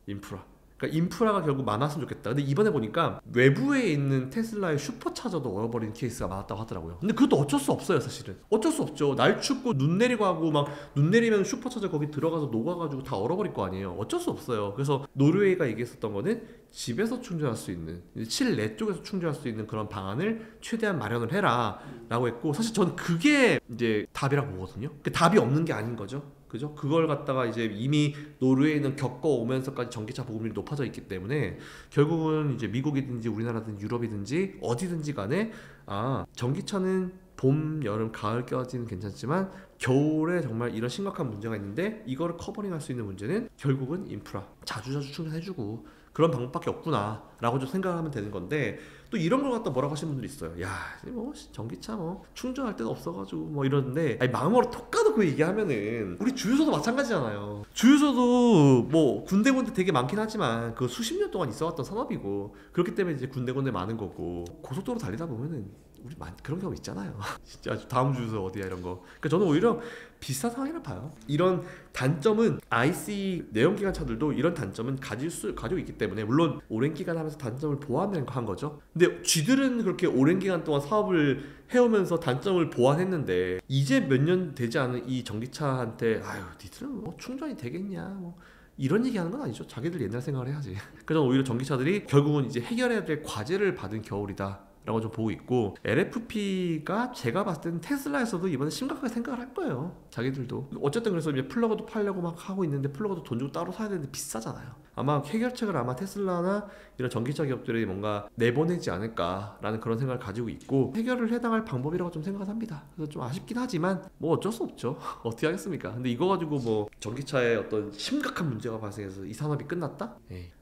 그러니까 인프라가 결국 많았으면 좋겠다. 근데 이번에 보니까 외부에 있는 테슬라의 슈퍼차저도 얼어버린 케이스가 많았다고 하더라고요. 근데 그것도 어쩔 수 없어요, 사실은. 어쩔 수 없죠. 날 춥고 눈 내리고 하고 막 눈 내리면 슈퍼차저 거기 들어가서 녹아가지고 다 얼어버릴 거 아니에요. 어쩔 수 없어요. 그래서 노르웨이가 얘기했었던 거는 집에서 충전할 수 있는 실내 쪽에서 충전할 수 있는 그런 방안을 최대한 마련을 해라 라고 했고 사실 전 그게 이제 답이라고 보거든요. 답이 없는 게 아닌 거죠. 그죠? 그걸 갖다가 이제 이미 노르웨이는 겪어오면서까지 전기차 보급률이 높아져 있기 때문에 결국은 이제 미국이든지 우리나라든지 유럽이든지 어디든지 간에 전기차는 봄, 여름, 가을까지는 괜찮지만 겨울에 정말 이런 심각한 문제가 있는데 이거를 커버링할 수 있는 문제는 결국은 인프라 자주자주 충전해주고 그런 방법밖에 없구나 라고 좀 생각을 하면 되는 건데 또 이런 걸 갖다 뭐라고 하시는 분들이 있어요. 야 뭐 전기차 뭐 충전할 데도 없어가지고 뭐 이러는데 아니 마음으로 톡 까도 그 얘기하면은 우리 주유소도 마찬가지잖아요. 주유소도 뭐 군데군데 되게 많긴 하지만 그 수십 년 동안 있어왔던 산업이고 그렇기 때문에 이제 군데군데 많은 거고 고속도로 달리다 보면은 우리 그런 경우 있잖아요. 진짜 다음 주유소 어디야 이런 거. 그러니까 저는 오히려 비슷한 상황이라 봐요. 이런 단점은 IC 내연기관 차들도 이런 단점은 가지고 있기 때문에 물론 오랜 기간 하면서 단점을 보완한 거죠. 근데 쥐들은 그렇게 오랜 기간 동안 사업을 해오면서 단점을 보완했는데 이제 몇 년 되지 않은 이 전기차한테 니들은 뭐 충전이 되겠냐 뭐 이런 얘기하는 건 아니죠. 자기들 옛날 생각을 해야지. 그래서 오히려 전기차들이 결국은 이제 해결해야 될 과제를 받은 겨울이다 라고 좀 보고 있고 LFP가 제가 봤을 때는 테슬라에서도 이번에 심각하게 생각을 할 거예요. 자기들도. 어쨌든 그래서 이제 플러그도 팔려고 막 하고 있는데 플러그도 돈 주고 따로 사야 되는데 비싸잖아요. 아마 해결책을 테슬라나 이런 전기차 기업들이 뭔가 내보내지 않을까라는 그런 생각을 가지고 있고 해결을 해당할 방법이라고 좀 생각을 합니다. 그래서 좀 아쉽긴 하지만 뭐 어쩔 수 없죠. 어떻게 하겠습니까? 근데 이거 가지고 뭐 전기차에 어떤 심각한 문제가 발생해서 이 산업이 끝났다?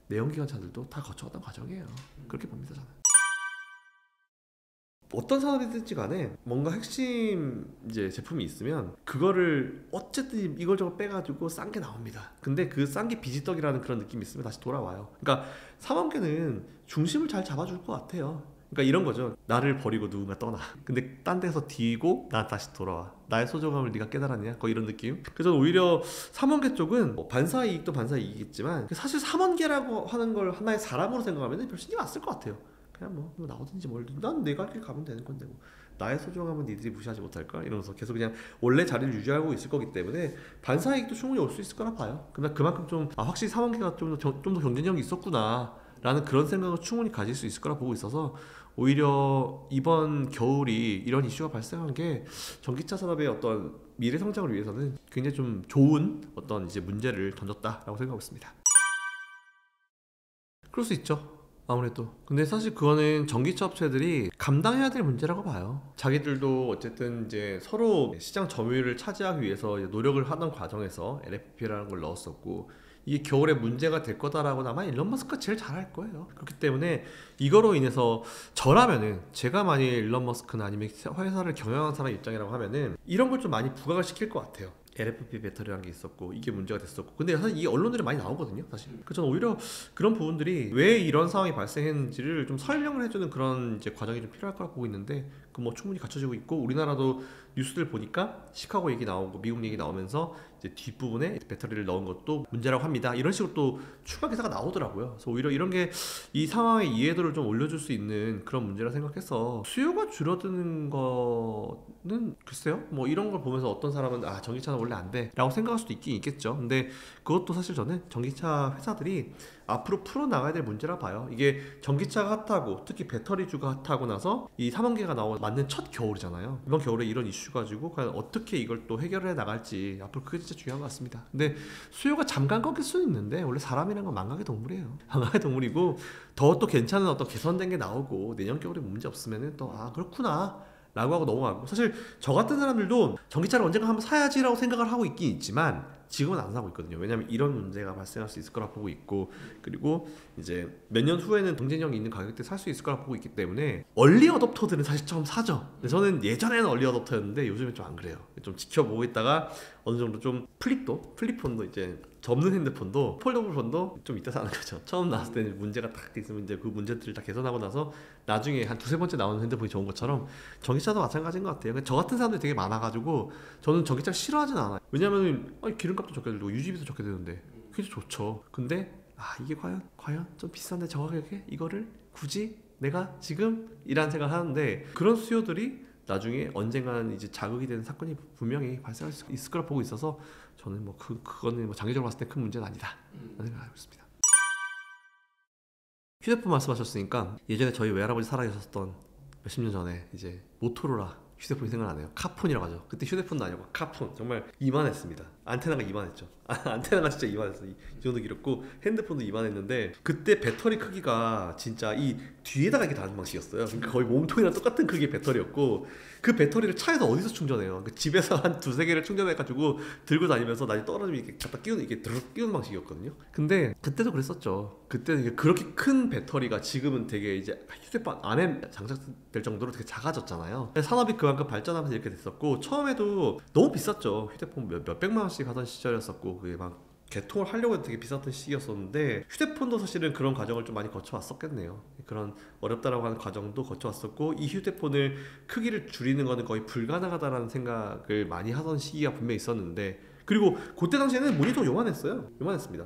내연기관 차들도 다 거쳐왔던 과정이에요. 그렇게 봅니다 저는. 어떤 산업이든지 간에 뭔가 핵심 이제 제품이 있으면 그거를 어쨌든 이걸 빼가지고 싼 게 나옵니다. 근데 그 싼 게 비지떡이라는 그런 느낌이 있으면 다시 돌아와요. 그러니까 삼원계는 중심을 잘 잡아줄 것 같아요. 그러니까 이런 거죠. 나를 버리고 누군가 떠나. 근데 딴 데서 뒤고 나 다시 돌아와. 나의 소중함을 네가 깨달았냐? 거의 이런 느낌. 그래서 저는 오히려 삼원계 쪽은 뭐 반사 이익도 반사 이익이겠지만 사실 삼원계라고 하는 걸 하나의 사람으로 생각하면 별 신경 안 쓸 것 같아요. 그냥 뭐 나오든지 뭘든 난 내가 할 길 가면 되는 건데 뭐 나의 소중함은 니들이 무시하지 못할까? 이러면서 계속 그냥 원래 자리를 유지하고 있을 거기 때문에 반사이익도 충분히 올 수 있을 거라 봐요. 근데 그만큼 좀 확실히 삼원계가 좀 더 경쟁력이 있었구나 라는 그런 생각을 충분히 가질 수 있을 거라 보고 있어서 오히려 이번 겨울이 이런 이슈가 발생한 게 전기차 산업의 어떤 미래 성장을 위해서는 굉장히 좀 좋은 어떤 이제 문제를 던졌다라고 생각하고 있습니다. 그럴 수 있죠. 아무래도. 근데 사실 그거는 전기차 업체들이 감당해야 될 문제라고 봐요. 자기들도 어쨌든 이제 서로 시장 점유율을 차지하기 위해서 노력을 하던 과정에서 LFP라는 걸 넣었었고 이게 겨울에 문제가 될 거다라고 아마 일론 머스크가 제일 잘 알 거예요. 그렇기 때문에 이거로 인해서 저라면은 제가 만일 일론 머스크나 아니면 회사를 경영하는 사람 입장이라고 하면은 이런 걸 좀 많이 부각을 시킬 것 같아요. LFP 배터리라는 게 있었고 이게 문제가 됐었고 근데 사실 이 언론들이 많이 나오거든요 사실. 그래서 저는 오히려 그런 부분들이 왜 이런 상황이 발생했는지를 좀 설명을 해주는 그런 이제 과정이 좀 필요할 거라고 보고 있는데 그 뭐 충분히 갖춰지고 있고 우리나라도 뉴스들 보니까 시카고 얘기 나오고 미국 얘기 나오면서 이제 뒷부분에 배터리를 넣은 것도 문제라고 합니다 이런 식으로 또 추가 기사가 나오더라고요. 그래서 오히려 이런 게 이 상황의 이해도를 좀 올려줄 수 있는 그런 문제라 생각해서 수요가 줄어드는 거는 글쎄요 뭐 이런 걸 보면서 어떤 사람은 전기차는 원래 안 돼 라고 생각할 수도 있긴 있겠죠. 근데 그것도 사실 저는 전기차 회사들이 앞으로 풀어나가야 될 문제라 봐요. 이게 전기차가 핫하고 특히 배터리주가 핫하고 나서 이 삼원계가 맞는 첫 겨울이잖아요. 이번 겨울에 이런 이슈 가지고 과연 어떻게 이걸 또 해결해 나갈지 앞으로 그게 진짜 중요한 것 같습니다. 근데 수요가 잠깐 꺾일 수는 있는데 원래 사람이란 건 망각의 동물이에요. 망각의 동물이고 더 또 괜찮은 어떤 개선된 게 나오고 내년 겨울에 문제 없으면은 또 그렇구나 라고 하고 넘어가고 사실 저 같은 사람들도 전기차를 언젠가 한번 사야지라고 생각을 하고 있긴 있지만 지금은 안 사고 있거든요. 왜냐면 이런 문제가 발생할 수 있을 거라 보고 있고 그리고 이제 몇 년 후에는 경쟁력이 있는 가격대 살 수 있을 거라 보고 있기 때문에 얼리 어댑터들은 사실 처음 사죠. 근데 저는 예전에는 얼리 어댑터였는데 요즘엔 좀 안 그래요. 좀 지켜보고 있다가 어느 정도 좀 플립폰도 이제 접는 핸드폰도 폴더블 폰도 좀 이따 사는 거죠. 처음 나왔을 때는 문제가 딱 있으면 이제 그 문제들을 다 개선하고 나서 나중에 한 두세 번째 나오는 핸드폰이 좋은 것처럼 전기차도 마찬가지인 것 같아요. 저 같은 사람들이 되게 많아가지고 저는 전기차 싫어하진 않아요. 왜냐면 기름값도 적게 들고 유지비도 적게 드는데 그게 좋죠. 근데 이게 과연 좀 비싼데 저 가격에 이거를 굳이 내가 지금? 이란 생각을 하는데 그런 수요들이 나중에 언젠가는 이제 자극이 되는 사건이 분명히 발생할 수 있을 거라 보고 있어서 저는 뭐 그거는 뭐 장기적으로 봤을 때 큰 문제는 아니다 라는 생각을 하고 있습니다. 휴대폰 말씀하셨으니까 예전에 저희 외할아버지 살아계셨던 몇십 년 전에 이제 모토로라 휴대폰이 생각나네요. 카폰이라고 하죠. 그때 휴대폰도 아니고 카폰 정말 이만했습니다. 안테나가 이만했죠. 안테나가 진짜 이만했어. 이 정도 길었고 핸드폰도 이만했는데 그때 배터리 크기가 진짜 이 뒤에다가 이렇게 다는 방식이었어요. 그러니까 거의 몸통이랑 똑같은 크기의 배터리였고 그 배터리를 차에서 어디서 충전해요? 집에서 한 두세 개를 충전해가지고 들고 다니면서 나중에 떨어지면 이렇게 갖다 끼우는 이게 드르륵 끼우는 방식이었거든요. 근데 그때도 그랬었죠. 그때는 이게 그렇게 큰 배터리가 지금은 되게 이제 휴대폰 안에 장착될 정도로 되게 작아졌잖아요. 산업이 그만큼 발전하면서 이렇게 됐었고 처음에도 너무 비쌌죠. 휴대폰 몇백만 원씩 하던 시절이었었고 그게 막 개통을 하려고 해도 되게 비쌌던 시기였었는데 휴대폰도 사실은 그런 과정을 좀 많이 거쳐왔었겠네요. 그런 어렵다라고 하는 과정도 거쳐왔었고 이 휴대폰을 크기를 줄이는 거는 거의 불가능하다라는 생각을 많이 하던 시기가 분명히 있었는데 그리고 그때 당시에는 모니터 요만했어요. 요만했습니다.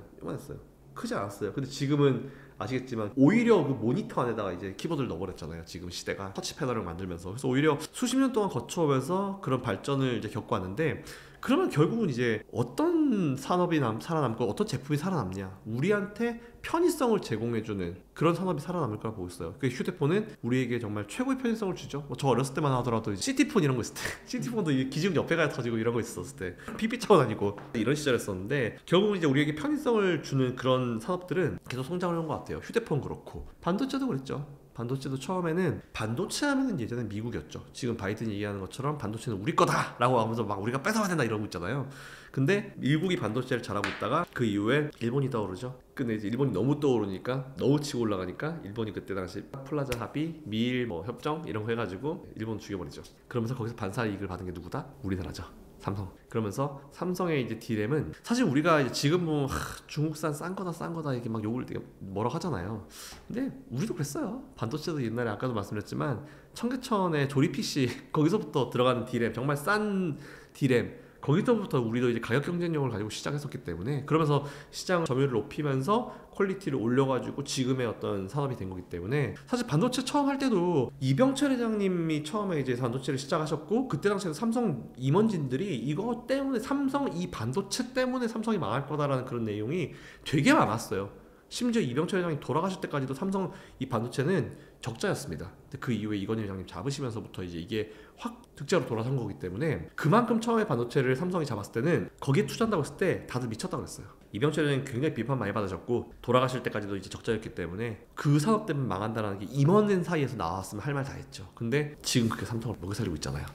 크지 않았어요. 근데 지금은 아시겠지만 오히려 그 모니터 안에다가 이제 키보드를 넣어버렸잖아요. 지금 시대가 터치 패널을 만들면서 그래서 오히려 수십 년 동안 거쳐오면서 그런 발전을 이제 겪어왔는데 그러면 결국은 이제 어떤 산업이 살아남고 어떤 제품이 살아남냐 우리한테 편의성을 제공해주는 그런 산업이 살아남을 거라 보고 있어요. 그 휴대폰은 우리에게 정말 최고의 편의성을 주죠. 저 어렸을 때만 하더라도 시티폰 이런 거 있을 때 시티폰도 기지국 옆에 가야 터지고 이런 거 있었을 때 삐삐 차고 다니고 이런 시절이었었는데 결국은 이제 우리에게 편의성을 주는 그런 산업들은 계속 성장을 한 것 같아요. 휴대폰 그렇고 반도체도 그랬죠. 반도체도 처음에는 반도체 하면은 예전에 미국이었죠. 지금 바이든이 얘기하는 것처럼 반도체는 우리 거다 라고 하면서 막 우리가 뺏어야 된다 이러고 있잖아요. 근데 미국이 반도체를 잘하고 있다가 그 이후에 일본이 떠오르죠. 근데 이제 일본이 너무 떠오르니까 너무 치고 올라가니까 일본이 그때 당시 플라자 합의, 미일 뭐 협정 이런 거 해가지고 일본 죽여버리죠. 그러면서 거기서 반사 이익을 받은 게 누구다? 우리나라죠. 삼성. 그러면서 삼성의 이제 D램은 사실 우리가 이제 지금 뭐 중국산 싼 거다 이렇게 막 욕을 되게 뭐라고 하잖아요. 근데 우리도 그랬어요. 반도체도 옛날에 아까도 말씀드렸지만 청계천의 조립 PC 거기서부터 들어가는 D램, 정말 싼 D램, 거기서부터 우리도 이제 가격 경쟁력을 가지고 시작했었기 때문에, 그러면서 시장 점유율을 높이면서 퀄리티를 올려가지고 지금의 어떤 산업이 된 거기 때문에, 사실 반도체 처음 할 때도 이병철 회장님이 처음에 이제 반도체를 시작하셨고, 그때 당시에 삼성 임원진들이 이거 때문에 삼성 이 반도체 때문에 삼성이 망할 거다라는 그런 내용이 되게 많았어요. 심지어 이병철 회장이 돌아가실 때까지도 삼성 이 반도체는 적자였습니다. 근데 그 이후에 이건희 회장님 잡으시면서부터 이제 이게 확 득자로 돌아선 거기 때문에, 그만큼 처음에 반도체를 삼성이 잡았을 때는 거기에 투자한다고 했을 때 다들 미쳤다고 그랬어요. 이병철 회장님 굉장히 비판 많이 받으셨고, 돌아가실 때까지도 이제 적자였기 때문에 그 산업 때문에 망한다는 게 임원진 사이에서 나왔으면 할 말 다 했죠. 근데 지금 그렇게 삼성을 먹여 살리고 있잖아요.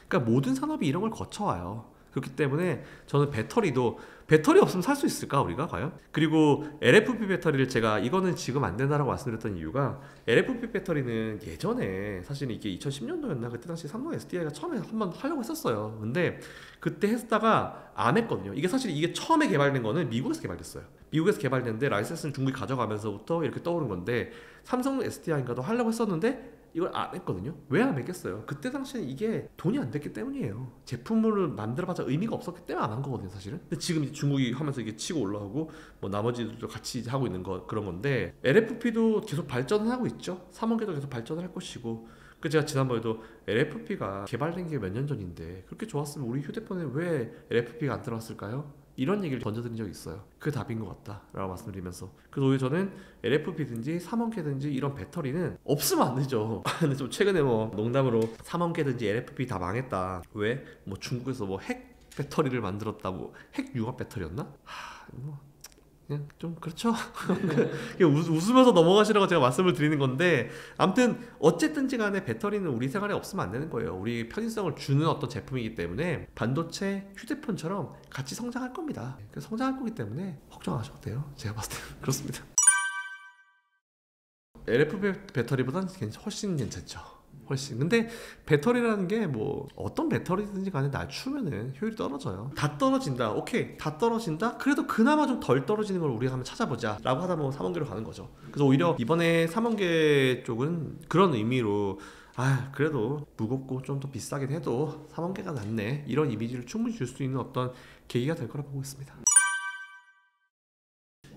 그러니까 모든 산업이 이런 걸 거쳐와요. 그렇기 때문에 저는 배터리 없으면 살 수 있을까 우리가 과연? 그리고 LFP 배터리를, 제가 이거는 지금 안 된다라고 말씀드렸던 이유가, LFP 배터리는 예전에 사실 이게 2010년도였나 그때 당시 삼성 SDI가 처음에 한번 하려고 했었어요. 근데 그때 했다가 안 했거든요. 이게 사실 이게 처음에 개발된 거는 미국에서 개발됐어요. 미국에서 개발됐는데 라이센스를 중국이 가져가면서부터 이렇게 떠오른 건데, 삼성 SDI인가도 하려고 했었는데 이걸 안 했거든요. 왜 안 했겠어요? 그때 당시에 이게 돈이 안 됐기 때문이에요. 제품을 만들어봤자 의미가 없었기 때문에 안 한 거거든요, 사실은. 근데 지금 이제 중국이 하면서 이게 치고 올라오고, 뭐 나머지들도 같이 하고 있는 그런 건데, LFP도 계속 발전을 하고 있죠. 3원계도 계속 발전을 할 것이고. 그 제가 지난번에도 LFP가 개발된 게 몇 년 전인데 그렇게 좋았으면 우리 휴대폰에 왜 LFP가 안 들어왔을까요? 이런 얘기를 던져드린 적이 있어요. 그게 답인 것 같다 라고 말씀드리면서, 그래서 오히려 저는 LFP든지 3원계든지 이런 배터리는 없으면 안 되죠. 근데 좀 최근에 뭐 농담으로 3원계든지 LFP 다 망했다, 왜? 뭐 중국에서 뭐 핵 배터리를 만들었다, 뭐 핵 융합 배터리였나? 뭐 그냥 좀 그렇죠. 그냥 웃으면서 넘어가시라고 제가 말씀을 드리는 건데, 아무튼 어쨌든지 간에 배터리는 우리 생활에 없으면 안 되는 거예요. 우리 편의성을 주는 어떤 제품이기 때문에 반도체, 휴대폰처럼 같이 성장할 겁니다. 그래서 성장할 거기 때문에 걱정 안 하셔도 돼요. 제가 봤을 때는 그렇습니다. LFP 배터리보다는 훨씬 괜찮죠. 훨씬. 근데 배터리라는 게 뭐 어떤 배터리든지 간에 낮추면은 효율이 떨어져요. 다 떨어진다, 오케이, 다 떨어진다, 그래도 그나마 좀 덜 떨어지는 걸 우리가 한번 찾아보자 라고 하다 보면 3원계로 가는 거죠. 그래서 오히려 이번에 3원계 쪽은 그런 의미로, 그래도 무겁고 좀 더 비싸긴 해도 3원계가 낫네, 이런 이미지를 충분히 줄 수 있는 어떤 계기가 될 거라 보고 있습니다.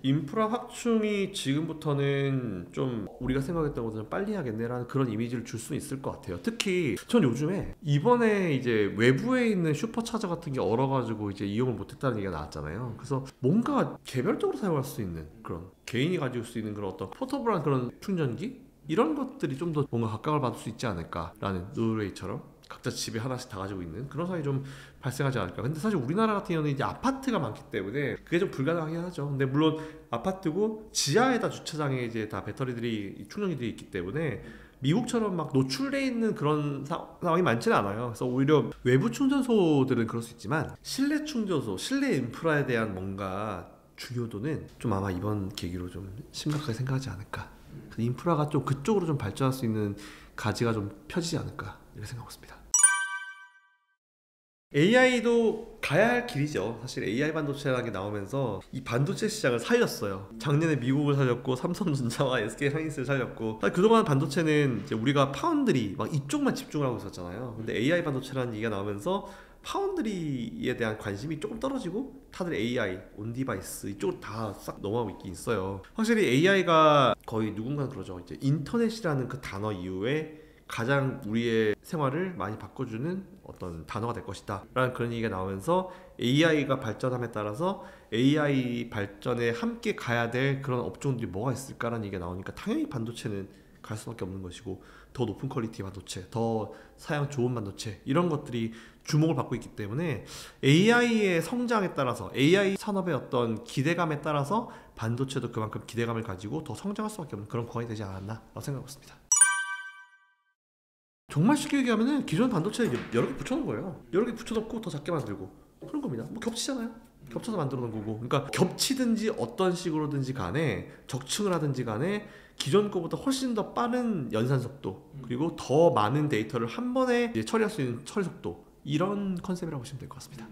인프라 확충이 지금부터는 좀 우리가 생각했던 것보다 좀 빨리 하겠네라는 그런 이미지를 줄 수 있을 것 같아요. 특히 전 요즘에 이번에 이제 외부에 있는 슈퍼차저 같은 게 얼어가지고 이제 이용을 못했다는 얘기가 나왔잖아요. 그래서 뭔가 개별적으로 사용할 수 있는, 그런 개인이 가질 수 있는 그런 어떤 포터블한 그런 충전기, 이런 것들이 좀 더 뭔가 각광을 받을 수 있지 않을까라는, 노르웨이처럼 각자 집에 하나씩 다 가지고 있는 그런 상황이 좀 발생하지 않을까. 근데 사실 우리나라 같은 경우는 이제 아파트가 많기 때문에 그게 좀 불가능하긴 하죠. 근데 물론 아파트고 지하에다 주차장에 이제 다 배터리들이, 충전기들이 있기 때문에 미국처럼 막 노출돼 있는 그런 상황이 많지는 않아요. 그래서 오히려 외부 충전소들은 그럴 수 있지만, 실내 충전소, 실내 인프라에 대한 뭔가 중요도는 좀 아마 이번 계기로 좀 심각하게 생각하지 않을까. 인프라가 좀 그쪽으로 좀 발전할 수 있는 가지가 좀 펴지지 않을까, 이렇게 생각하고 있습니다. AI도 가야 할 길이죠. 사실 AI 반도체라는 게 나오면서 이 반도체 시장을 살렸어요. 작년에 미국을 살렸고, 삼성전자와 SK하이닉스를 살렸고, 사실 그동안 반도체는 이제 우리가 파운드리 막 이쪽만 집중을 하고 있었잖아요. 근데 AI 반도체라는 얘기가 나오면서 파운드리에 대한 관심이 조금 떨어지고, 다들 AI, 온디바이스 이쪽으로 다 싹 넘어가고 있긴 있어요. 확실히 AI가 거의 누군가는 그러죠. 이제 인터넷이라는 그 단어 이후에 가장 우리의 생활을 많이 바꿔주는 어떤 단어가 될 것이다 라는 그런 얘기가 나오면서, AI가 발전함에 따라서 AI 발전에 함께 가야 될 그런 업종들이 뭐가 있을까라는 얘기가 나오니까 당연히 반도체는 갈 수밖에 없는 것이고, 더 높은 퀄리티 반도체, 더 사양 좋은 반도체, 이런 것들이 주목을 받고 있기 때문에 AI의 성장에 따라서, AI 산업의 어떤 기대감에 따라서 반도체도 그만큼 기대감을 가지고 더 성장할 수밖에 없는 그런 구간이 되지 않았나 라고 생각하고 있습니다. 정말 쉽게 얘기하면은 기존 반도체 여러 개 붙여놓은 거예요. 여러 개 붙여놓고 더 작게 만들고 그런 겁니다. 뭐 겹치잖아요. 겹쳐서 만들어 놓은 거고. 그러니까 겹치든지 어떤 식으로든지 간에, 적층을 하든지 간에 기존 거보다 훨씬 더 빠른 연산 속도, 그리고 더 많은 데이터를 한 번에 이제 처리할 수 있는 처리 속도, 이런 컨셉이라고 보시면 될 것 같습니다.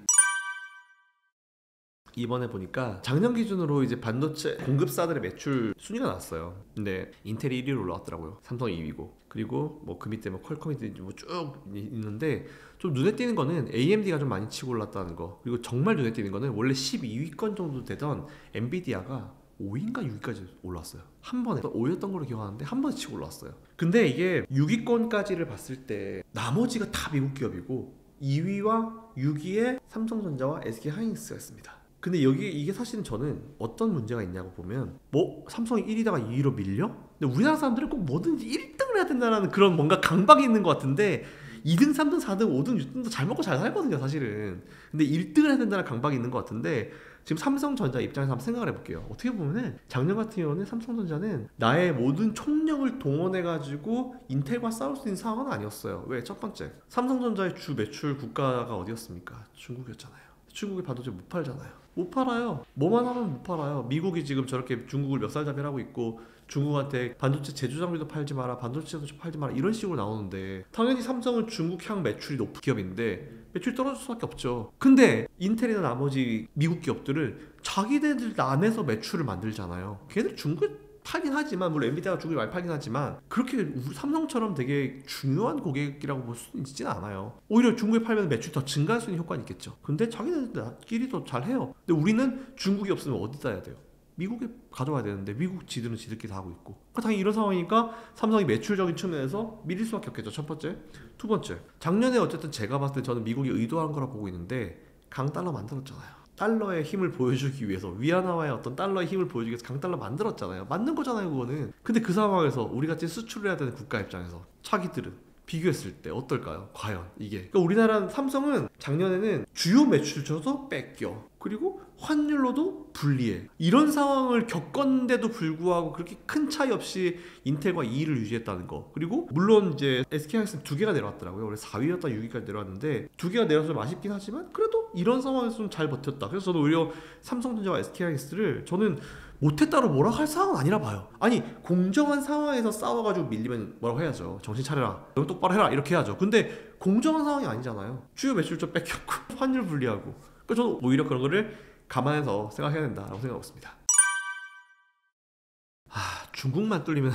이번에 보니까 작년 기준으로 이제 반도체 공급사들의 매출 순위가 나왔어요. 근데 인텔이 1위로 올라왔더라고요. 삼성이 2위고. 그리고 뭐 그 밑에 뭐 퀄컴이 뭐쭉 있는데 좀 눈에 띄는 거는 AMD가 좀 많이 치고 올랐다는 거. 그리고 정말 눈에 띄는 거는 원래 12위권 정도 되던 엔비디아가 5위인가 6위까지 올라왔어요. 한 번에 5위였던 걸로 기억하는데 한 번에 치고 올라왔어요. 근데 이게 6위권까지를 봤을 때 나머지가 다 미국 기업이고 2위와 6위에 삼성전자와 SK하이닉스가 있습니다. 근데 이게 사실은 저는 어떤 문제가 있냐고 보면 뭐 삼성이 1위다가 2위로 밀려? 근데 우리나라 사람들은 꼭 뭐든지 1등을 해야 된다는 그런 뭔가 강박이 있는 것 같은데 2등, 3등, 4등, 5등, 6등도 잘 먹고 잘 살거든요 사실은. 근데 1등을 해야 된다는 강박이 있는 것 같은데 지금 삼성전자 입장에서 한번 생각을 해볼게요. 어떻게 보면은 작년 같은 경우는 삼성전자는 나의 모든 총력을 동원해가지고 인텔과 싸울 수 있는 상황은 아니었어요. 왜? 첫 번째, 삼성전자의 주 매출 국가가 어디였습니까? 중국이었잖아요. 중국이 반도체 못 팔잖아요. 못 팔아요. 뭐만 하면 못 팔아요. 미국이 지금 저렇게 중국을 멱살잡이를 하고 있고 중국한테 반도체 제조 장비도 팔지 마라, 반도체도 팔지 마라 이런 식으로 나오는데 당연히 삼성은 중국향 매출이 높은 기업인데 매출이 떨어질 수밖에 없죠. 근데 인텔이나 나머지 미국 기업들은 자기네들 안에서 매출을 만들잖아요. 걔네들 중국에 팔긴 하지만 물론 엔비디아가 중국에 많이 팔긴 하지만 그렇게 우리 삼성처럼 되게 중요한 고객이라고 볼 수는 있지는 않아요. 오히려 중국에 팔면 매출이 더 증가할 수 있는 효과는 있겠죠. 근데 자기네들끼리도 잘해요. 근데 우리는 중국이 없으면 어디다 해야 돼요? 미국에 가져와야 되는데 미국 지들은 지들끼리 다 하고 있고 당연히 이런 상황이니까 삼성이 매출적인 측면에서 밀릴 수밖에 없겠죠. 첫 번째. 두 번째, 작년에 어쨌든 제가 봤을 때 저는 미국이 의도한 거라 보고 있는데 강달러 만들었잖아요. 달러의 힘을 보여주기 위해서 위안화의 어떤 달러의 힘을 보여주기 위해서 강달러 만들었잖아요. 맞는 거잖아요 그거는. 근데 그 상황에서 우리같이 수출을 해야 되는 국가 입장에서 차기들은 비교했을 때 어떨까요? 과연 이게. 그러니까 우리나라 삼성은 작년에는 주요 매출처도 뺏겨. 그리고 환율로도 불리해. 이런 상황을 겪었는데도 불구하고 그렇게 큰 차이 없이 인텔과 2위를 유지했다는 거. 그리고 물론 이제 SK하이닉스는 2개가 내려왔더라고요. 원래 4위였다 6위까지 내려왔는데 2개가 내려서 좀 아쉽긴 하지만 그래도 이런 상황에서 좀 잘 버텼다. 그래서 저는 오히려 삼성전자와 SK하이닉스를 저는 못했다로 뭐라 할 상황은 아니라 봐요. 아니 공정한 상황에서 싸워가지고 밀리면 뭐라고 해야죠. 정신 차려라, 너 똑바로 해라 이렇게 해야죠. 근데 공정한 상황이 아니잖아요. 주요 매출처 뺏겼고 환율 불리하고. 그러니까 저는 오히려 그런 거를 감안해서 생각해야 된다라고 생각하고 있습니다. 중국만 뚫리면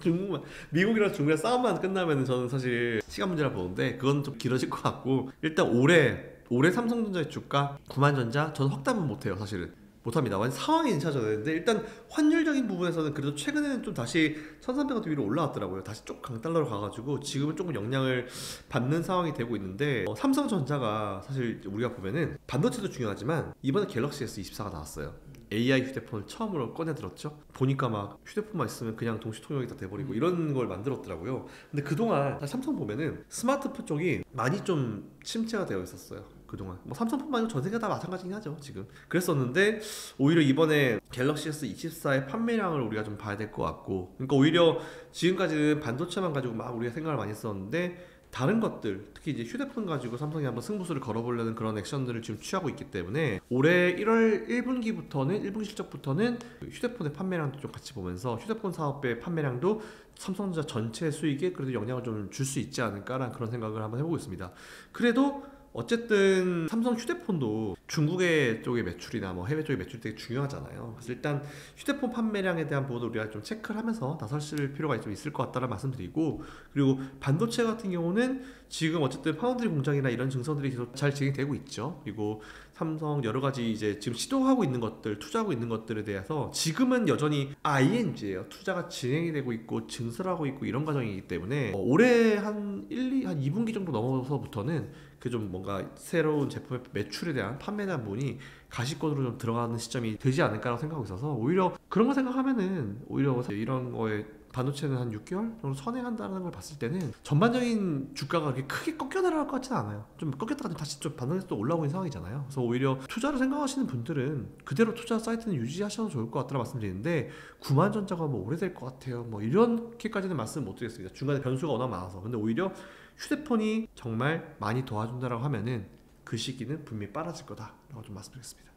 중국만, 미국이랑 중국이랑 싸움만 끝나면 저는 사실 시간 문제라 보는데 그건 좀 길어질 것 같고 일단 올해 삼성전자의 주가 9만전자 저는 확답은 못해요. 사실은 못합니다. 완전 상황이 괜찮아져야 되는데 일단 환율적인 부분에서는 그래도 최근에는 좀 다시 1300원 위로 올라왔더라고요. 다시 쭉 강달러로 가가지고 지금은 조금 영향을 받는 상황이 되고 있는데 삼성전자가 사실 우리가 보면은 반도체도 중요하지만 이번에 갤럭시 S24가 나왔어요. AI 휴대폰을 처음으로 꺼내들었죠. 보니까 막 휴대폰만 있으면 그냥 동시 통역이 다 돼버리고 이런 걸 만들었더라고요. 근데 그동안 삼성 보면은 스마트폰 쪽이 많이 좀 침체가 되어 있었어요. 그동안 뭐 삼성뿐만 아니라 전 세계가 다 마찬가지긴 하죠 지금. 그랬었는데 오히려 이번에 갤럭시 S24의 판매량을 우리가 좀 봐야 될 것 같고, 그러니까 오히려 지금까지는 반도체만 가지고 막 우리가 생각을 많이 했었는데 다른 것들, 특히 이제 휴대폰 가지고 삼성이 한번 승부수를 걸어보려는 그런 액션들을 지금 취하고 있기 때문에 올해 1월 1분기부터는 1분기 실적부터는 휴대폰의 판매량도 좀 같이 보면서 휴대폰 사업의 판매량도 삼성전자 전체 수익에 그래도 영향을 좀 줄 수 있지 않을까라는 그런 생각을 한번 해보고 있습니다. 그래도 어쨌든 삼성 휴대폰도 중국의 쪽의 매출이나 뭐 해외 쪽의 매출이 되게 중요하잖아요. 그래서 일단 휴대폰 판매량에 대한 부분도 우리가 좀 체크를 하면서 나설 필요가 좀 있을 것 같다는 말씀드리고, 그리고 반도체 같은 경우는 지금 어쨌든 파운드리 공장이나 이런 증설들이 계속 잘 진행되고 있죠. 그리고 삼성 여러 가지 이제 지금 시도하고 있는 것들, 투자하고 있는 것들에 대해서 지금은 여전히 ING예요. 투자가 진행이 되고 있고 증설하고 있고 이런 과정이기 때문에 올해 한 2분기 정도 넘어서부터는 그 좀 뭔가 새로운 제품의 매출에 대한 판매에 대한 부분이 가시권으로 좀 들어가는 시점이 되지 않을까라고 생각하고 있어서 오히려 그런 거 생각하면은 오히려 이런 거에 반도체는 한 6개월 정도 선행한다는 걸 봤을 때는 전반적인 주가가 그렇게 크게 꺾여 내려갈 것 같지는 않아요. 좀 꺾였다가 다시 좀 반등해서 또 올라오고 있는 상황이잖아요. 그래서 오히려 투자를 생각하시는 분들은 그대로 투자 사이트는 유지하셔도 좋을 것 같다고 말씀드리는데 9만전자가 뭐 오래될 것 같아요. 뭐 이렇게까지는 말씀 못 드리겠습니다. 중간에 변수가 워낙 많아서. 근데 오히려 휴대폰이 정말 많이 도와준다라고 하면은 그 시기는 분명히 빨라질 거다라고 좀 말씀드리겠습니다.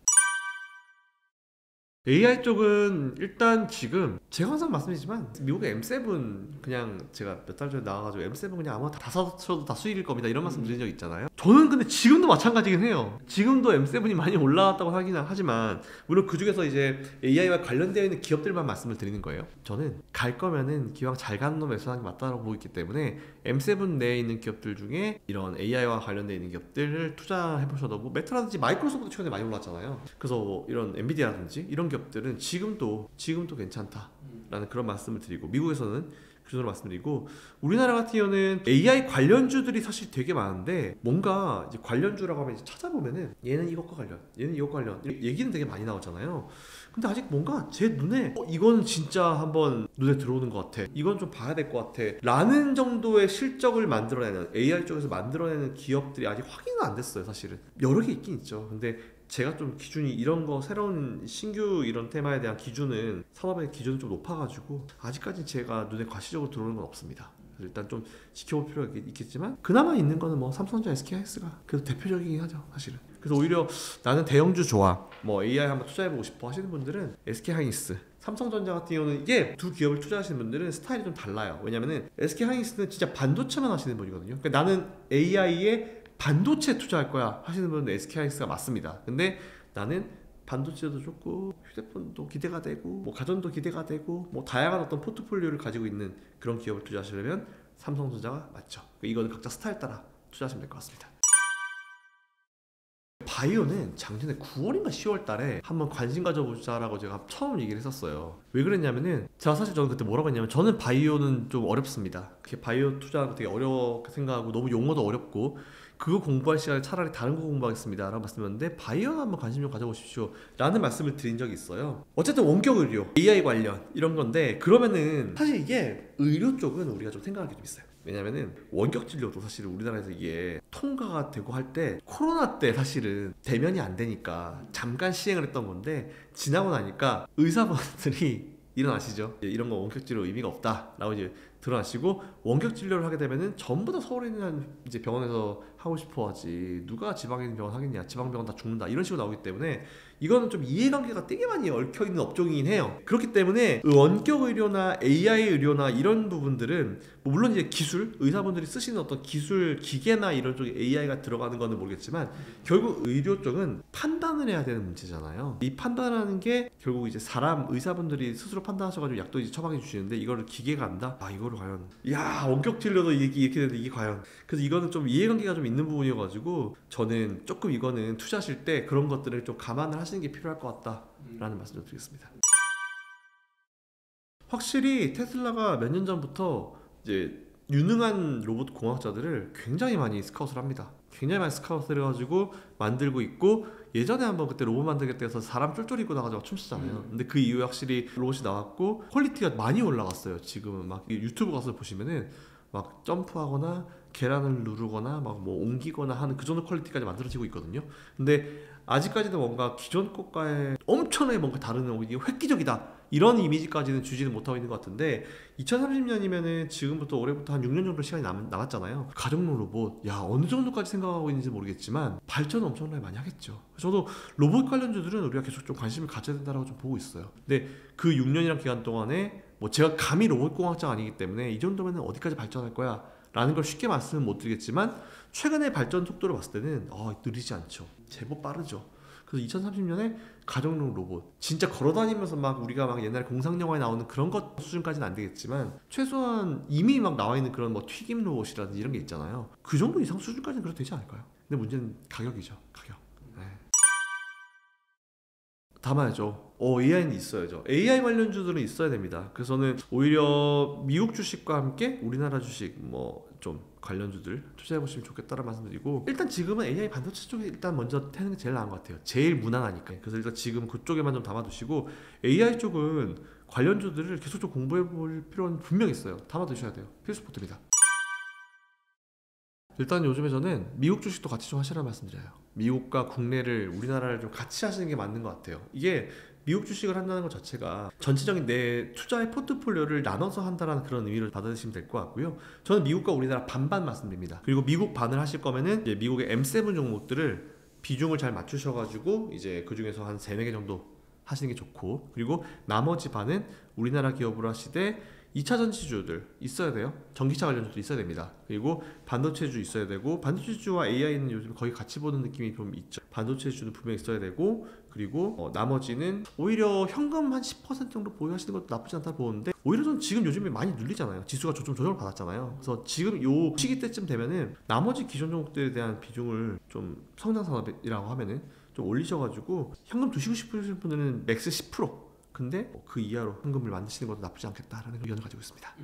AI 쪽은 일단 지금 제가 항상 말씀드리지만 미국의 M7 그냥 제가 몇 달 전에 나와가지고 M7 그냥 아마 다 사셔도 다 수익일 겁니다 이런 말씀 드린 적 있잖아요. 저는 근데 지금도 마찬가지긴 해요. 지금도 M7이 많이 올라왔다고 하긴 하지만 물론 그 중에서 이제 AI와 관련되어 있는 기업들만 말씀을 드리는 거예요. 저는 갈 거면은 기왕 잘 가는 놈 매수하는 게 맞다고 보고 있기 때문에 M7 내에 있는 기업들 중에 이런 AI와 관련되어 있는 기업들을 투자해 보셔도 뭐 메타라든지 마이크로소프트 최근에 많이 올랐잖아요. 그래서 뭐 이런 엔비디아라든지 이런 기업들은 지금도 괜찮다라는 그런 말씀을 드리고, 미국에서는 그 정도로 말씀드리고, 우리나라 같은 경우는 AI 관련주들이 사실 되게 많은데 뭔가 이제 관련주라고 하면 이제 찾아보면은 얘는 이것과 관련, 얘는 이것과 관련 얘기는 되게 많이 나오잖아요. 근데 아직 뭔가 제 눈에 이거는 진짜 한번 눈에 들어오는 것 같아, 이건 좀 봐야 될 것 같아 라는 정도의 실적을 만들어내는 AI 쪽에서 만들어내는 기업들이 아직 확인은 안 됐어요. 사실은 여러 개 있긴 있죠. 근데 제가 좀 기준이 이런 거 새로운 신규 이런 테마에 대한 기준은 산업의 기준이 좀 높아가지고 아직까지 제가 눈에 과시적으로 들어오는 건 없습니다. 그래서 일단 좀 지켜볼 필요가 있겠지만 그나마 있는 거는 뭐 삼성전자, SK하이닉스가 그래도 대표적이긴 하죠 사실은. 그래서 오히려 나는 대형주 좋아, 뭐 AI 한번 투자해보고 싶어 하시는 분들은 SK하이닉스, 삼성전자 같은 경우는 이게 두 기업을 투자하시는 분들은 스타일이 좀 달라요. 왜냐면은 SK하이닉스는 진짜 반도체만 하시는 분이거든요. 그러니까 나는 AI에 반도체 투자할 거야 하시는 분은 SK하이닉스가 맞습니다. 근데 나는 반도체도 좋고 휴대폰도 기대가 되고 뭐 가전도 기대가 되고 뭐 다양한 어떤 포트폴리오를 가지고 있는 그런 기업을 투자하시려면 삼성전자가 맞죠. 이거는 각자 스타일 따라 투자하시면 될 것 같습니다. 바이오는 작년에 9월인가 10월 달에 한번 관심 가져보자라고 제가 처음 얘기를 했었어요. 왜 그랬냐면은 제가 사실 저는 그때 뭐라고 했냐면 저는 바이오는 좀 어렵습니다. 바이오 투자하는 거 되게 어렵게 생각하고 너무 용어도 어렵고 그거 공부할 시간에 차라리 다른 거 공부하겠습니다 라고 말씀드렸는데 바이오 한번 관심 좀 가져보십시오 라는 말씀을 드린 적이 있어요. 어쨌든 원격 의료, AI 관련 이런 건데, 그러면은 사실 이게 의료 쪽은 우리가 좀 생각하기 좀 있어요. 왜냐면은 원격 진료도 사실 우리나라에서 이게 통과가 되고 할 때 코로나 때 사실은 대면이 안 되니까 잠깐 시행을 했던 건데, 지나고 나니까 의사분들이 일어나시죠. 이런 거 원격 진료 의미가 없다라고 이제 드러나시고, 원격 진료를 하게 되면은 전부 다 서울에 있는 이제 병원에서 하고 싶어 하지 누가 지방에 있는 병원 하겠냐, 지방병원 다 죽는다 이런 식으로 나오기 때문에 이거는 좀 이해관계가 되게 많이 얽혀있는 업종이긴 해요. 그렇기 때문에 원격 의료나 AI 의료나 이런 부분들은 뭐 물론 이제 기술, 의사분들이 쓰시는 어떤 기술, 기계나 이런 쪽에 AI가 들어가는 거는 모르겠지만 결국 의료 쪽은 판단을 해야 되는 문제잖아요. 이 판단하는 게 결국 이제 사람, 의사분들이 스스로 판단하셔가지고 약도 이제 처방해 주시는데 이거를 기계가 한다? 아 이거를 과연, 야 원격 진료도 이렇게 되는데 이게 과연, 그래서 이거는 좀 이해관계가 좀 있는 부분이어가지고 저는 조금 이거는 투자하실 때 그런 것들을 좀 감안을 하시는 게 필요할 것 같다라는 말씀 좀 드리겠습니다. 확실히 테슬라가 몇 년 전부터 이제 유능한 로봇 공학자들을 굉장히 많이 스카웃을 합니다. 굉장히 많이 스카웃을 해가지고 만들고 있고, 예전에 한번 그때 로봇 만들겠다 해서 사람 쫄쫄 입고 나가지고 춤추잖아요. 근데 그 이후에 확실히 로봇이 나왔고 퀄리티가 많이 올라갔어요. 지금은 막 유튜브 가서 보시면은 막 점프하거나 계란을 누르거나 막 뭐 옮기거나 하는 그 정도 퀄리티까지 만들어지고 있거든요. 근데 아직까지는 뭔가 기존 것과의 엄청나게 뭔가 다른, 이게 획기적이다 이런 이미지까지는 주지는 못하고 있는 것 같은데, 2030년이면은 지금부터 올해부터 한 6년 정도 시간이 남았잖아요. 가정용 로봇, 야 어느 정도까지 생각하고 있는지 모르겠지만 발전은 엄청나게 많이 하겠죠. 저도 로봇 관련주들은 우리가 계속 좀 관심을 가져야 된다고 좀 보고 있어요. 근데 그 6년이란 기간 동안에 뭐 제가 감히 로봇 공학자가 아니기 때문에 이 정도면 어디까지 발전할 거야 라는 걸 쉽게 말씀은 못 드리겠지만 최근의 발전 속도를 봤을 때는 느리지 않죠. 제법 빠르죠. 그래서 2030년에 가정용 로봇 진짜 걸어다니면서 막 우리가 막 옛날 공상 영화에 나오는 그런 것 수준까지는 안 되겠지만 최소한 이미 막 나와 있는 그런 뭐 튀김 로봇이라든지 이런 게 있잖아요. 그 정도 이상 수준까지는 그래도 되지 않을까요? 근데 문제는 가격이죠. 가격. 네. 담아야죠. AI는 있어야죠. AI 관련주들은 있어야 됩니다. 그래서 저는 오히려 미국 주식과 함께 우리나라 주식 뭐 좀 관련주들 투자해보시면 좋겠다는 말씀드리고, 일단 지금은 AI 반도체 쪽에 일단 먼저 태는 게 제일 나은 것 같아요. 제일 무난하니까. 그래서 일단 지금 그쪽에만 좀 담아두시고, AI 쪽은 관련주들을 계속 좀 공부해볼 필요는 분명히 있어요. 담아두셔야 돼요. 필수포트입니다. 일단 요즘에 저는 미국 주식도 같이 좀 하시라는 말씀드려요. 미국과 국내를, 우리나라를 좀 같이 하시는 게 맞는 것 같아요. 이게 미국 주식을 한다는 것 자체가 전체적인 내 투자의 포트폴리오를 나눠서 한다는 그런 의미를 받아들이시면 될 것 같고요. 저는 미국과 우리나라 반반 말씀드립니다. 그리고 미국 반을 하실 거면은 이제 미국의 M7 종목들을 비중을 잘 맞추셔가지고 이제 그 중에서 한 3, 4개 정도 하시는 게 좋고, 그리고 나머지 반은 우리나라 기업으로 하시되 2차 전지주들 있어야 돼요. 전기차 관련주도 있어야 됩니다. 그리고 반도체주 있어야 되고, 반도체주와 AI는 요즘 거의 같이 보는 느낌이 좀 있죠. 반도체주는 분명히 있어야 되고, 그리고 나머지는 오히려 현금 한 10% 정도 보유하시는 것도 나쁘지 않다 보는데, 오히려 전 지금 요즘에 많이 눌리잖아요. 지수가 좀 조정을 받았잖아요. 그래서 지금 요 시기 때쯤 되면은 나머지 기존 종목들에 대한 비중을 좀 성장산업이라고 하면은 좀 올리셔가지고 현금 두시고 싶으신 분들은 맥스 10%, 근데 그 이하로 현금을 만드시는 것도 나쁘지 않겠다라는 의견을 가지고 있습니다.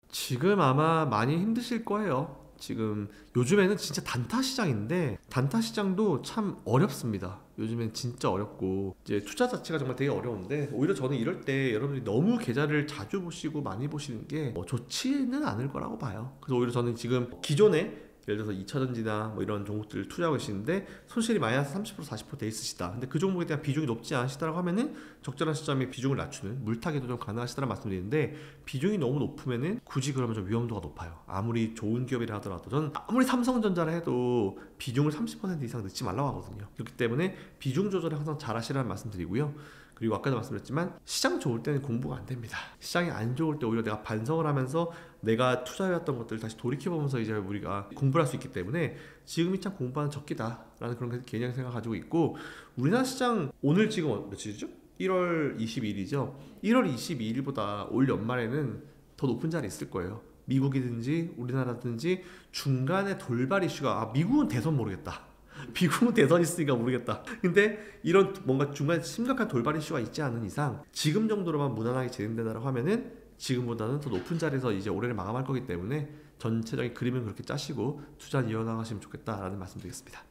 지금 아마 많이 힘드실 거예요. 지금 요즘에는 진짜 단타 시장인데, 단타 시장도 참 어렵습니다. 요즘엔 진짜 어렵고, 이제 투자 자체가 정말 되게 어려운데, 오히려 저는 이럴 때 여러분들이 너무 계좌를 자주 보시고 많이 보시는 게 좋지는 않을 거라고 봐요. 그래서 오히려 저는 지금 기존에 예를 들어서 2차전지나 뭐 이런 종목들을 투자하고 계시는데 손실이 마이너스 30% 40% 돼 있으시다. 근데 그 종목에 대한 비중이 높지 않으시다라고 하면은 적절한 시점에 비중을 낮추는 물타기도 좀 가능하시다는 말씀드리는데, 비중이 너무 높으면은 굳이 그러면 좀 위험도가 높아요. 아무리 좋은 기업이라 하더라도, 저는 아무리 삼성전자를 해도 비중을 30% 이상 넣지 말라고 하거든요. 그렇기 때문에 비중 조절을 항상 잘 하시라는 말씀드리고요. 그리고 아까도 말씀드렸지만 시장 좋을 때는 공부가 안 됩니다. 시장이 안 좋을 때 오히려 내가 반성을 하면서 내가 투자해왔던 것들을 다시 돌이켜보면서 이제 우리가 공부를 할 수 있기 때문에 지금이 참 공부하는 적기다라는 그런 개념 생각 가지고 있고, 우리나라 시장 오늘 지금 며칠이죠? 1월 22일이죠. 1월 22일보다 올 연말에는 더 높은 자리 있을 거예요. 미국이든지 우리나라든지 중간에 돌발 이슈가, 미국은 대선 모르겠다, 미국은 대선 있으니까 모르겠다, 근데 이런 뭔가 중간에 심각한 돌발 이슈가 있지 않은 이상 지금 정도로만 무난하게 진행된다고 하면은 지금보다는 더 높은 자리에서 이제 올해를 마감할 거기 때문에 전체적인 그림을 그렇게 짜시고 투자를 이어나가시면 좋겠다라는 말씀드리겠습니다.